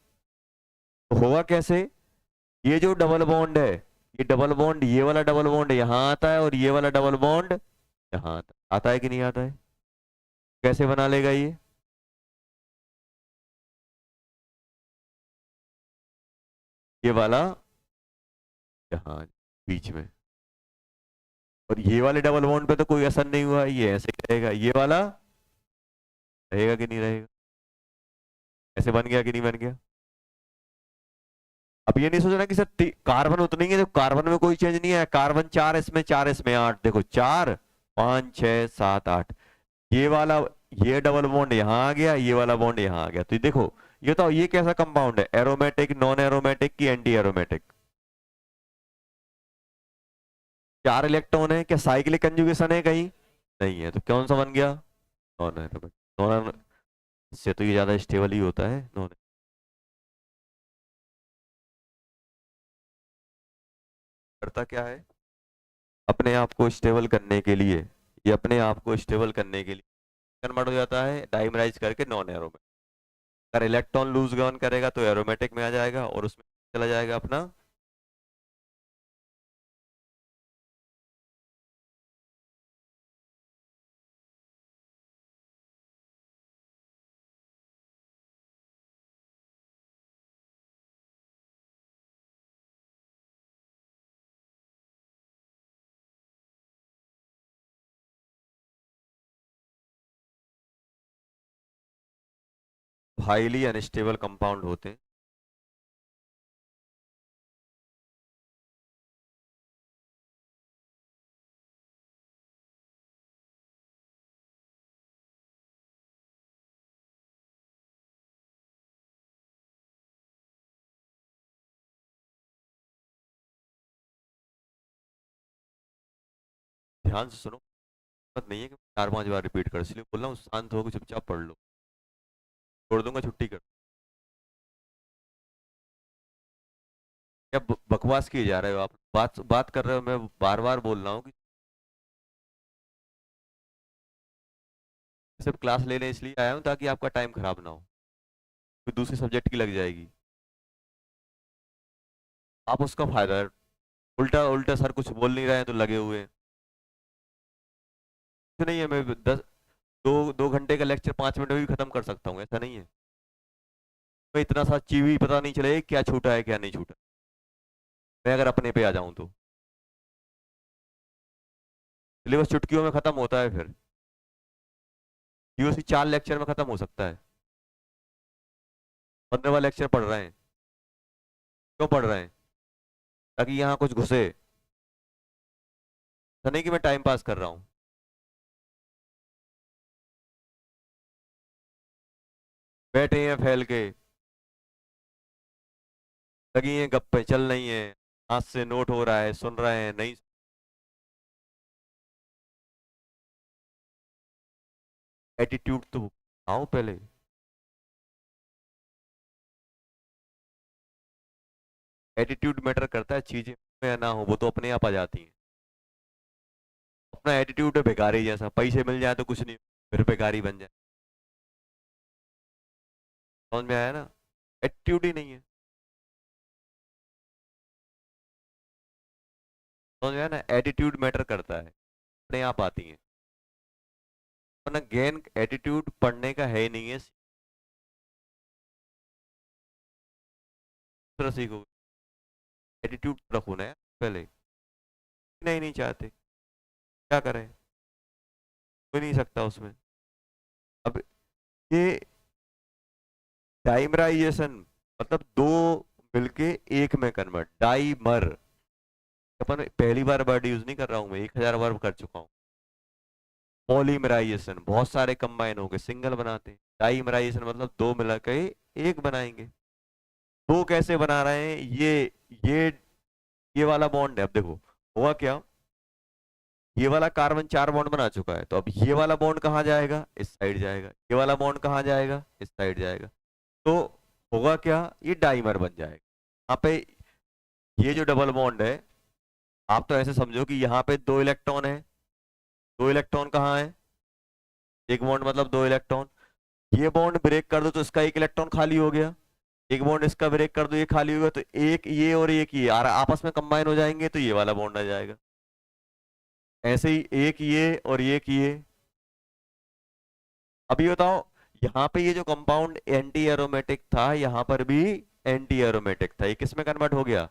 तो होगा कैसे, ये जो डबल बॉन्ड है, ये डबल बॉन्ड, ये वाला डबल बॉन्ड यहाँ आता है और ये वाला डबल बॉन्ड यहाँ आता है कि नहीं आता है, कैसे बना लेगा ये वाला यहाँ बीच में, और ये वाले डबल बॉन्ड पे तो कोई असर नहीं हुआ, ये ऐसे ही रहेगा, ये वाला रहेगा कि नहीं रहेगा, ऐसे बन गया कि नहीं बन गया। अब ये नहीं सोचना कि सर कार्बन उतने ही है, तो कार्बन में कोई चेंज नहीं है, कार्बन चार इसमें, चार इसमें, आठ, देखो चार, पाँच, छः, सात, आठ, ये वाला, ये डबल बॉन्ड यहाँ आ गया, ये वाला बॉन्ड यहाँ आ गया, तो ये देखो, ये तो ये कैसा कंपाउंड है, एरोमेटिक, नॉन एरोमेटिक की एंटी एरोमेटिक। चार इलेक्ट्रॉन है, क्या साइक्लिक कंजुगेशन है कहीं, नहीं है, तो कौन सा बन गया, नॉन एरोमेटिक। नॉन, इससे तो ये ज्यादा स्टेबल ही होता है नॉन। करता क्या है, अपने आप को स्टेबल करने के लिए, ये अपने आप को स्टेबल करने के लिए कन्वर्ट हो जाता है डाइमराइज करके नॉन एरोमेटिक। अगर इलेक्ट्रॉन लूज गवन करेगा तो एरोमेटिक में आ जाएगा और उसमें चला जाएगा अपना, हाईली अनस्टेबल कंपाउंड होते हैं। ध्यान से सुनो, मत नहीं है कि चार पांच बार रिपीट कर, इसलिए बोल रहा हूँ शांत होकर चुपचाप पढ़ लो, छोड़ दूंगा छुट्टी कर। क्या बकवास किए जा रहे हो आप, बात बात कर रहे हो, मैं बार बार बोल रहा हूँ कि सिर्फ क्लास लेने इसलिए आया हूँ ताकि आपका टाइम खराब ना हो, फिर दूसरे सब्जेक्ट की लग जाएगी, आप उसका फायदा है, उल्टा उल्टा सर कुछ बोल नहीं रहे हैं तो लगे हुए हैं। कुछ नहीं है, मैं दस, दो दो घंटे का लेक्चर 5 मिनट में भी खत्म कर सकता हूँ, ऐसा नहीं है। मैं इतना सा चीवी पता नहीं चले क्या छूटा है क्या नहीं छूटा, मैं अगर अपने पे आ जाऊं तो सिलेबस चुटकियों में खत्म होता है, फिर यूसी 4 लेक्चर में खत्म हो सकता है, 15वां लेक्चर पढ़ रहे हैं, क्यों पढ़ रहे हैं, ताकि यहाँ कुछ घुसे, ऐसा नहीं कि मैं टाइम पास कर रहा हूँ। बैठे हैं फैल के, लगी हैं गप्पे चल रही हैं, हाथ से नोट हो रहा है, सुन रहे हैं नहीं, एटीट्यूड तो आओ पहले। एटीट्यूड मैटर करता है, चीजें हो या ना हो वो तो अपने आप आ जाती हैं। अपना एटीट्यूड है भिखारी जैसा, पैसे मिल जाए तो कुछ नहीं, फिर भिखारी बन जाए, समझ में आया ना, एटीट्यूड ही नहीं है, समझ में आया ना, एटीट्यूड मैटर करता है, अपने आप आती है। वरना गेन एटीट्यूड पढ़ने का है ही नहीं है, दूसरा सीखोगे। एटीट्यूड रखो ना यार पहले, नहीं नहीं चाहते, क्या करें, कोई नहीं सकता उसमें। अब ये डाइमराइजेशन मतलब दो मिलके एक में कन्वर्ट, डाइमर, अपन पहली बार वर्ड यूज नहीं कर रहा हूं मैं, 1000 बार कर चुका हूँ। पॉलीमराइजेशन बहुत सारे कंबाइन हो गए सिंगल बनाते हैं, डाइमराइजेशन मतलब दो मिला के एक बनाएंगे। दो कैसे बना रहे हैं, ये ये वाला बॉन्ड है, अब देखो हुआ क्या, ये वाला कार्बन 4 बॉन्ड बना चुका है, तो अब ये वाला बॉन्ड कहाँ जाएगा, इस साइड जाएगा, ये वाला बॉन्ड कहाँ जाएगा, इस साइड जाएगा। तो होगा क्या, ये डाइमर बन जाएगा। यहाँ पे ये जो डबल बॉन्ड है, आप तो ऐसे समझो कि यहाँ पे 2 इलेक्ट्रॉन है, 2 इलेक्ट्रॉन कहाँ है, एक बॉन्ड मतलब 2 इलेक्ट्रॉन। ये बॉन्ड ब्रेक कर दो तो इसका 1 इलेक्ट्रॉन खाली हो गया, एक बॉन्ड इसका ब्रेक कर दो ये खाली होगा, तो एक ये और एक ये आपस में कंबाइन हो जाएंगे, तो ये वाला बॉन्ड आ जाएगा। ऐसे ही एक ये और एक ये। अभी बताओ, यहाँ पे ये जो कंपाउंड एंटी एरोमेटिक था, यहाँ पर भी एंटी एरोमेटिक था, ये किस में कन्वर्ट हो गया,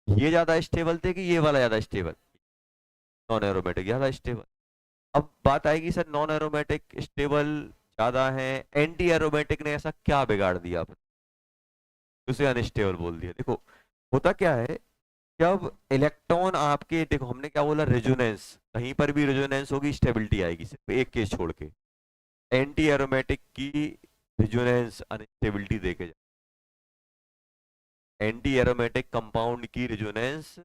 ये ज्यादा स्टेबल थे कि ये वाला ज्यादा स्टेबल, नॉन एरोमेटिक ज्यादा स्टेबल। अब बात आएगी सर नॉन एरोमेटिक स्टेबल ज्यादा है, एंटी एरोमेटिक ने ऐसा क्या बिगाड़ दिया आपने, उसे अनस्टेबल बोल दिया। देखो होता क्या है, जब इलेक्ट्रॉन आपके, देखो हमने क्या बोला, रेजोनेंस, कहीं पर भी रेजोनेंस होगी स्टेबिलिटी आएगी, सिर्फ एक केस छोड़ के, एंटी एरोमेटिक की रेजोनेंस अनस्टेबिलिटी देके जा, एंटी एरोमेटिक कंपाउंड की रेजोनेंस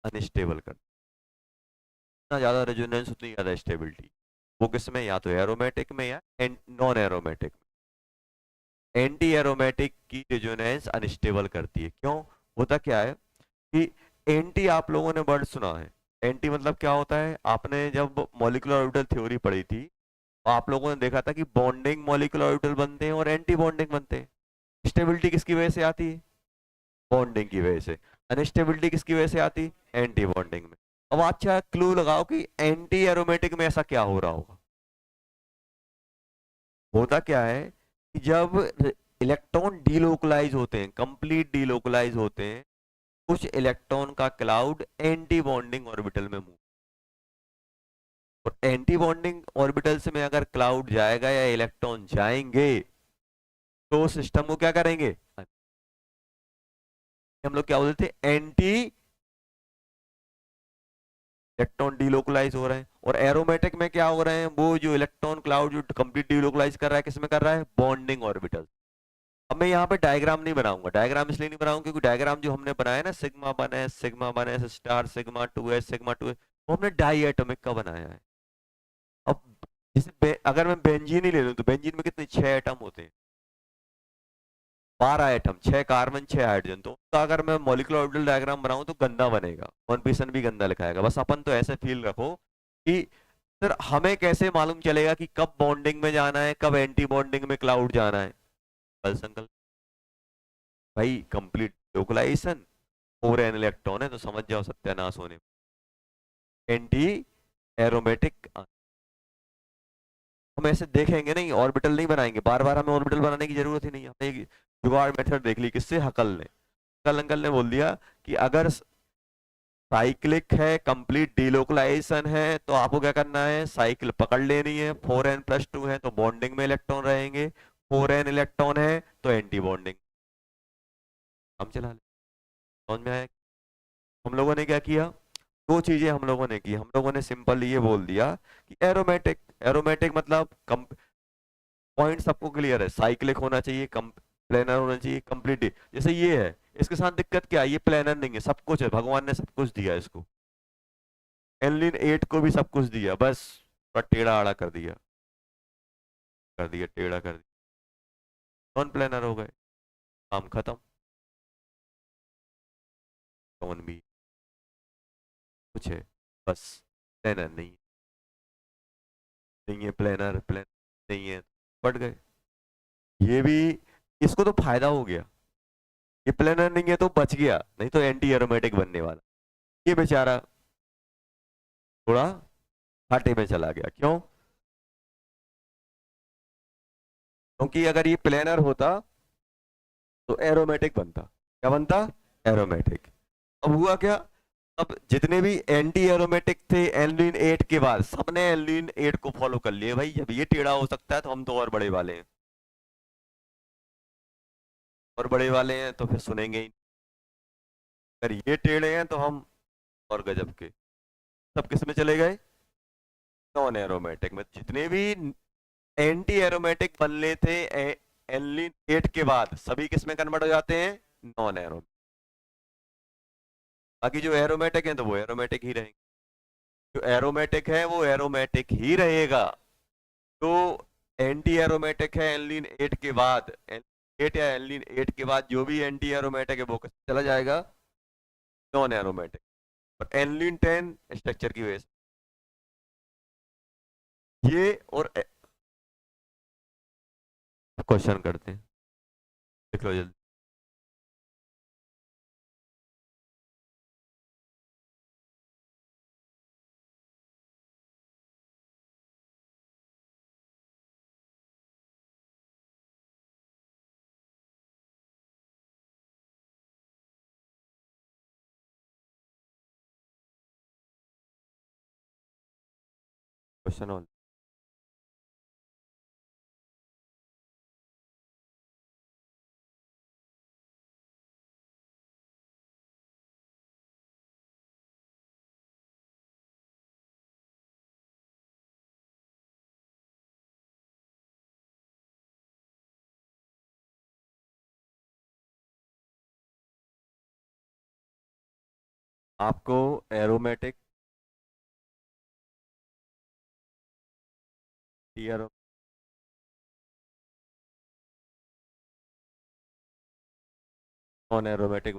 अनस्टेबल कर, जितना ज्यादा रेजोनेंस उतनी ज्यादा स्टेबिलिटी। वो किस में, या तो एरोमेटिक में या नॉन एरोमेटिक में। एंटी एरोमेटिक की रेजोनेंस अनस्टेबल करती है, क्यों, होता क्या है कि एंटी, आप लोगों ने वर्ड सुना है, एंटी मतलब क्या होता है, आपने जब मॉलिक्यूलर ऑर्बिटल थ्योरी पढ़ी थी तो आप लोगों ने देखा था कि बॉन्डिंग मॉलिक्यूलर ऑर्बिटल बनते हैं और एंटी बॉन्डिंग बनते हैं। स्टेबिलिटी किसकी वजह से आती है, बॉन्डिंग की वजह से। अनस्टेबिलिटी किसकी वजह से आती, एंटी बॉन्डिंग में। अब अच्छा क्लू लगाओ कि एंटी एरोमेटिक में ऐसा क्या हो रहा होगा। होता क्या है कि जब इलेक्ट्रॉन डीलोकलाइज होते हैं, कंप्लीट डीलोकलाइज होते हैं, कुछ इलेक्ट्रॉन का क्लाउड एंटी बॉन्डिंग ऑर्बिटल में मूव, और एंटी बॉन्डिंग ऑर्बिटल से में अगर क्लाउड जाएगा या इलेक्ट्रॉन जाएंगे तो सिस्टम को क्या करेंगे, हम लोग क्या बोलते थे, एंटी, इलेक्ट्रॉन डीलोकलाइज हो रहे हैं। और एरोमेटिक में क्या हो रहे हैं, वो जो इलेक्ट्रॉन क्लाउड जो कंप्लीट डीलोकलाइज कर रहा है, किसमें कर रहा है, बॉन्डिंग ऑर्बिटल। अब मैं यहाँ पे डायग्राम नहीं बनाऊंगा, डायग्राम इसलिए नहीं बनाऊंगा क्योंकि डायग्राम जो हमने बनाया ना, sigma 1s star, sigma 2s, sigma 2s, वो हमने डाई एटॉमिक का बनाया है। अब जैसे अगर मैं बेंजीन ही ले लूं तो बेंजीन में कितने 6 एटम होते हैं, 12 एटम, 6 कार्बन 6 हाइड्रोजन। तो उसका अगर मैं मॉलिक्यूलर ऑर्बिटल डायग्राम बनाऊं तो गंदा बनेगा, वन पीसन भी गंदा लिखाएगा। बस अपन तो ऐसे फील रखो कि सर हमें कैसे मालूम चलेगा कि कब बॉन्डिंग में जाना है, कब एंटी बॉन्डिंग में क्लाउड जाना है, कल संकल्प भाई, कंप्लीट लोकलाइजेशन, 4n इलेक्ट्रॉन है तो समझ जाओ सत्यानाश होने। एंटी एरोमेटिक, हम ऐसे देखेंगे नहीं, ऑर्बिटल नहीं बनाएंगे, बार बार हमें ऑर्बिटल बनाने की जरूरत ही नहीं है। हमने एक जुगाड़ मेथड देख ली, किससे, हकल ने, हकल अंकल ने बोल दिया कि अगर साइक्लिक है, कंप्लीट डीलोकलाइजेशन है, तो आपको क्या करना है, साइकिल पकड़ लेनी है, 4n+2 है तो बॉन्डिंग में इलेक्ट्रॉन रहेंगे, 4n इलेक्ट्रॉन है तो एंटी बॉन्डिंग, हम चला ले। समझ में आया, हम लोगों ने क्या किया, दो चीजें हम लोगों ने की, हम लोगों ने सिंपल ये बोल दिया कि एरोमेटिक, एरोमेटिक मतलब पॉइंट सबको क्लियर है, साइक्लिक होना चाहिए, प्लेनर होना चाहिए, कंप्लीट। जैसे ये है, इसके साथ दिक्कत क्या है, ये प्लेनर नहीं है, सब कुछ है, भगवान ने सब कुछ दिया इसको, एनलिन 8 को भी सब कुछ दिया, बस थोड़ा टेढ़ा आड़ा कर दिया टेढ़ा कर दिया, नॉन प्लेनर हो गए, काम खत्म। कौन भी कुछ है, बस प्लेनर नहीं, नहीं है प्लेनर, प्लेन नहीं है, पट गए। ये भी, इसको तो फायदा हो गया, ये प्लेनर नहीं है तो बच गया, नहीं तो एंटी एरोमेटिक बनने वाला, ये बेचारा थोड़ा घाटे में चला गया। क्यों? क्योंकि अगर ये प्लेनर होता तो एरोमेटिक बनता। क्या बनता? एरोमेटिक। अब हुआ क्या? अब जितने भी एंटी एरोमेटिक थे एल्यून 8 के बाद, सबने एल्यून 8 को फॉलो कर लिए। भाई जब ये टेढ़ा हो सकता है तो हम तो और बड़े वाले हैं, और बड़े वाले हैं तो फिर सुनेंगे ही। अगर ये टेढ़े हैं तो हम और गजब के। सब किस में चले गए? नॉन एरोमेटिक में। जितने भी एंटी एरोमेटिक बनले थे एल्यून 8 के बाद, सभी किस में कन्वर्ट हो जाते हैं? Non aromatic. बाकी जो एरोमेटिक हैं तो वो एरोमेटिक ही रहेंगे। जो एरोमेटिक है वो एरोमेटिक ही रहेगा। तो एंटी एरोमेटिक है एल्लीन 8 के बाद, 8 या एल्लीन 8 के बाद जो भी एंटी एरोमेटिक है वो चला जाएगा नॉन एरोमेटिक। और एल्लीन 10 स्ट्रक्चर की वजह से ये। और क्वेश्चन करते हैं, देख लो जल्दी। Question on. आपको एरोमेटिक एरो नॉन एरोमेटिक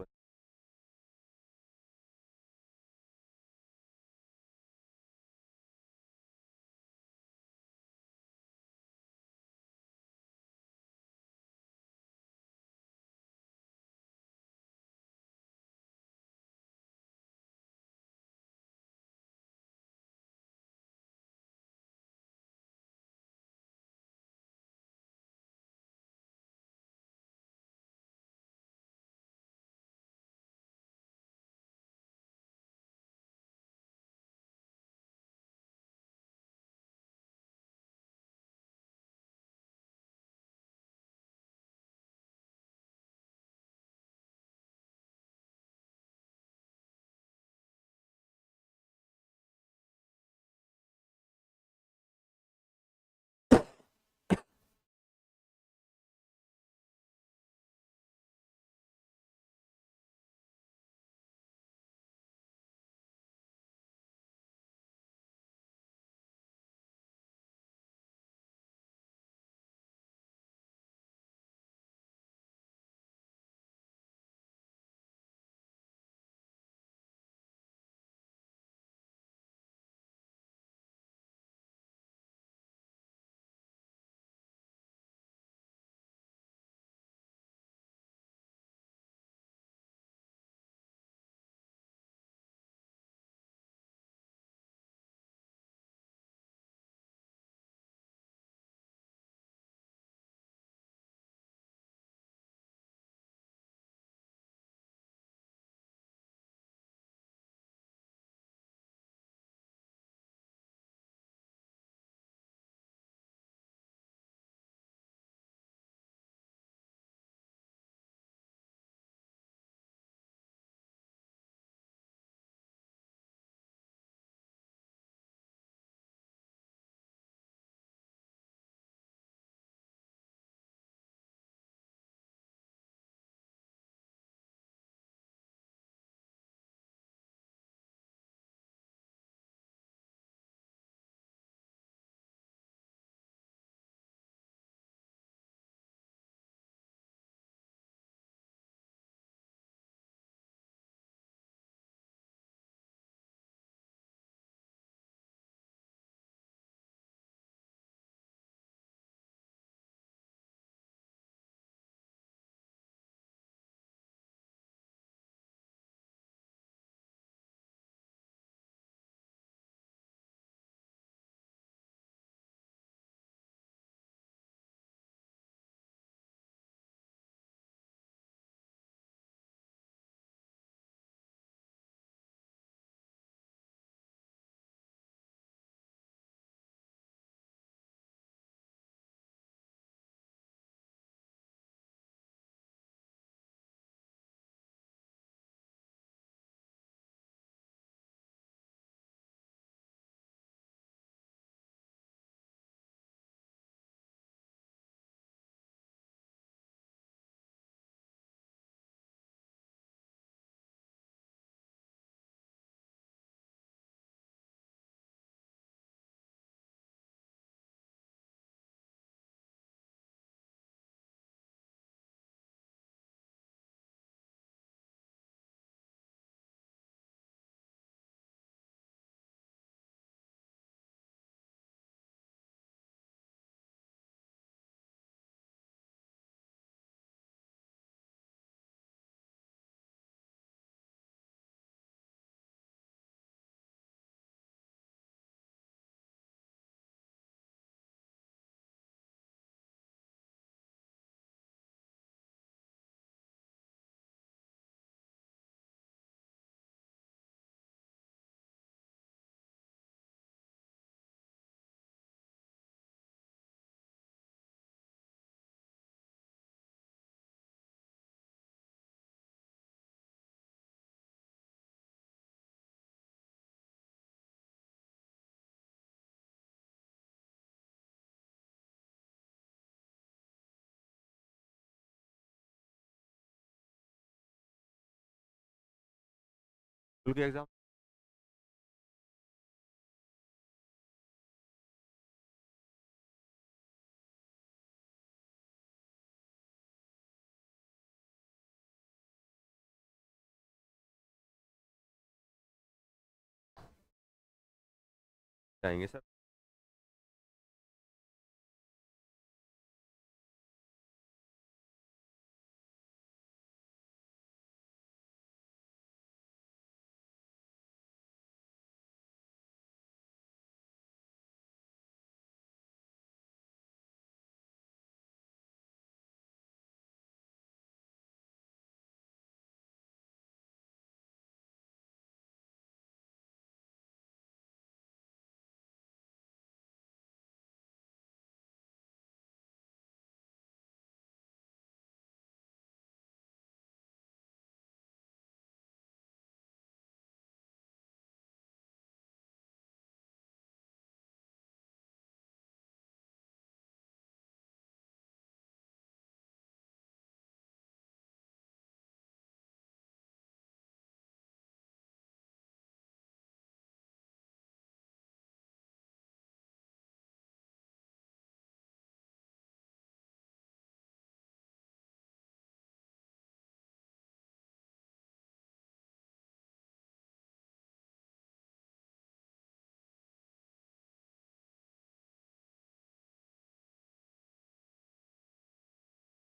स्कूल के एग्जाम। जाएंगे सर।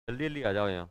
जल्दी जल्दी आ जाओ यहाँ।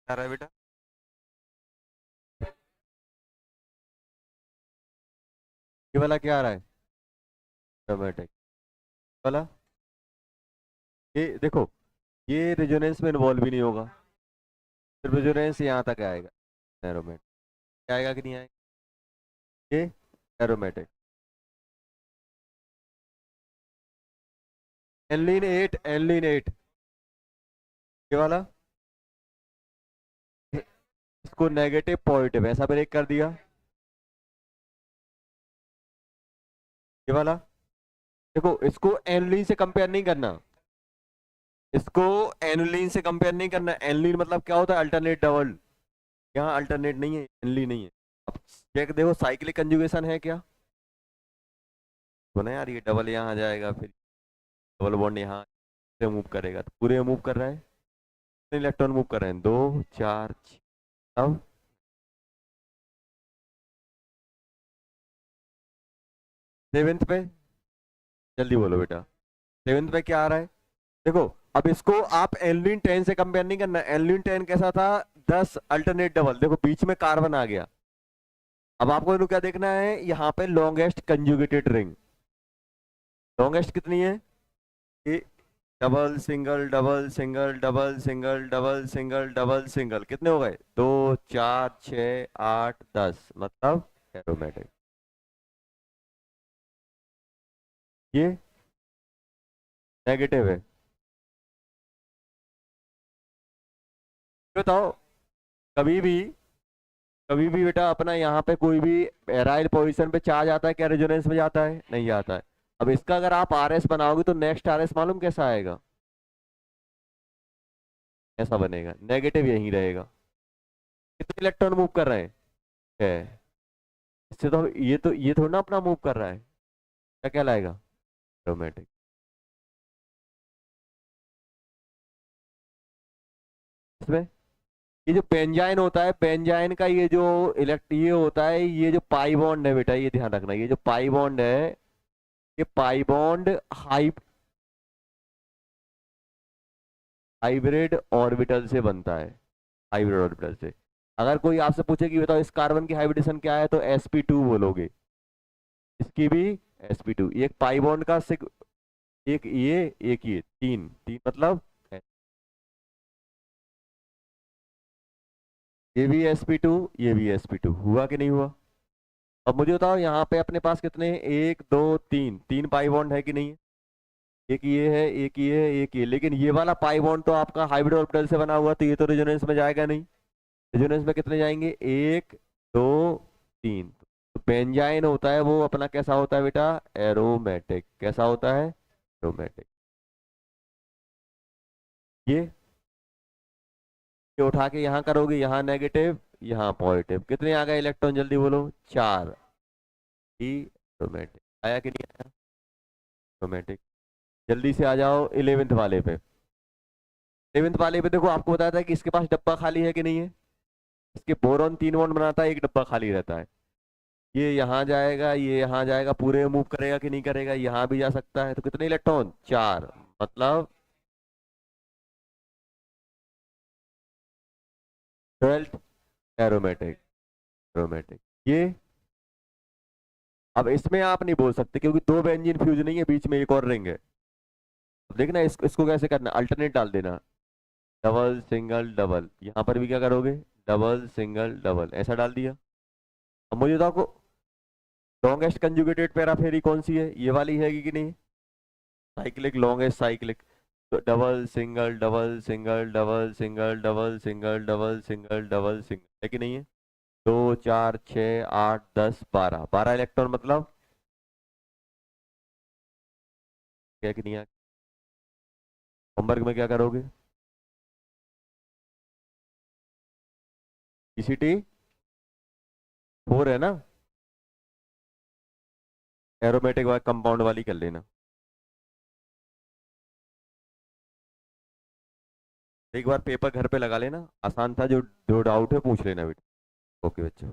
क्या रहा है बेटा? ये वाला क्या आ रहा है? एरोमेटिक वाला। ये देखो, ये रेजोनेंस में इन्वॉल्व भी नहीं होगा, सिर्फ रेजोनेंस यहाँ तक आएगा। एरोमेटिक आएगा कि नहीं आएगा? ये एरोमेटिक। एनलिन 8, एनलिन 8, ये वाला, इसको नेगेटिव पॉजिटिव ऐसा ब्रेक कर दिया। ये वाला देखो, इसको एनुलिन से कंपेयर नहीं करना, इसको एनुलिन से कंपेयर नहीं करना। एनुलिन मतलब क्या होता है? Alternate double. यहाँ अल्टरनेट नहीं है, एनुलिन नहीं है। अब चेक देखो, साइक्लिक कंजुगेशन है क्या? बोला यार, ये डबल यहाँ आ जाएगा, फिर डबल बॉन्ड यहाँ से मूव करेगा, तो पूरे मूव कर रहा है। कितने इलेक्ट्रॉन मूव कर रहे हैं? 2 4 6। अब सेवेंथ पे, जल्दी बोलो बेटा, सेवेंथ पे क्या आ रहा है? देखो, अब इसको आप एल्यूमिन 10 से कंपेयर नहीं करना। एल्यूमिन 10 कैसा था? 10 अल्टरनेट डबल। देखो बीच में कार्बन आ गया। अब आपको इनको क्या देखना है? यहाँ पे लॉन्गेस्ट कंजुगेटेड रिंग। लॉन्गेस्ट कितनी है? ये double single double single double single double single double single, कितने हो गए? 2 4 6 8 10, मतलब एरोमेटिक। ये नेगेटिव है। बताओ, कभी भी, कभी भी बेटा अपना यहाँ पे कोई भी एराइल पोजीशन पे चार्ज आता है क्या? रेजोनेंस में जाता है? नहीं जाता है। अब इसका अगर आप आरएस बनाओगे तो नेक्स्ट आरएस मालूम कैसा आएगा? ऐसा बनेगा, नेगेटिव यहीं रहेगा। कितने इलेक्ट्रॉन मूव कर रहे हैं? है। इससे तो ये थोड़ा ना अपना मूव कर रहा है। क्या कहलाएगा? एरोमेटिक। इसमें ये जो पेंजाइन होता है, पेंजाइन का ये जो ये होता है, ये जो पाई बॉन्ड है बेटा, ये ध्यान रखना, ये जो पाई बॉन्ड है, ये पाई बॉन्ड हाइब्रिड ऑर्बिटल से बनता है। हाइब्रिड ऑर्बिटल से। अगर कोई आपसे पूछे कि बताओ इस कार्बन की हाइब्रिडेशन क्या है, तो sp2 बोलोगे। इसकी भी sp2। एक पाई बॉन्ड का एक ये तीन तीन मतलब ये भी sp2, ये भी sp2, हुआ कि नहीं हुआ? अब मुझे बताओ, यहाँ पे अपने पास कितने हैं? 1 2 3, तीन पाई बॉन्ड है कि नहीं है? एक ये है, एक ये है, एक ये। लेकिन ये वाला पाई बॉन्ड तो आपका हाइब्रिड ऑर्बिटल से बना हुआ, तो ये तो रेजोनेंस में जाएगा नहीं। रेजोनेंस में कितने जाएंगे? 1 2 3। तो बेंजाइन होता है वो अपना कैसा होता है बेटा? एरोमेटिक। कैसा होता है? एरोमेटिक। ये उठा के यहाँ करोगे, यहाँ नेगेटिव, यहाँ पॉजिटिव। कितने आ गए इलेक्ट्रॉन? जल्दी बोलो। 4। ई एरोमेटिक आया कि नहीं आया? एरोमेटिक। जल्दी से आ जाओ 11th वाले पे। 11th वाले पे देखो, आपको बताया था कि इसके पास डब्बा खाली है कि नहीं है। इसके बोरॉन 3 बॉन्ड बनाता है, एक डब्बा खाली रहता है। ये यहाँ जाएगा, ये यहाँ जाएगा, पूरे मूव करेगा कि नहीं करेगा? यहाँ भी जा सकता है। तो कितने इलेक्ट्रॉन? 4, मतलब 12th एरोमेटिक। एरोमेटिक। ये अब इसमें आप नहीं बोल सकते क्योंकि दो बेंजीन फ्यूज नहीं है, बीच में एक और रिंग है। अब देखना इसको कैसे करना, अल्टरनेट डाल देना। डबल सिंगल डबल, यहाँ पर भी क्या करोगे? डबल सिंगल डबल, ऐसा डाल दिया। अब मुझे बताओ, लॉन्गेस्ट कंजुगेटेड पैराफेरी कौन सी है? ये वाली है कि नहीं? Cyclic, longest cyclic. तो double single double single double single double single double single double single, है कि नहीं है? 2 4 6 8 10 12, 12 इलेक्ट्रॉन, मतलब क्या कि नहीं है? होमवर्क में क्या करोगे? ईसीटी 4 है ना? एरोमेटिक वाला कंपाउंड वाली कर लेना। एक बार पेपर घर पे लगा लेना, आसान था। जो जो डाउट है पूछ लेना बेटा। ओके बच्चों।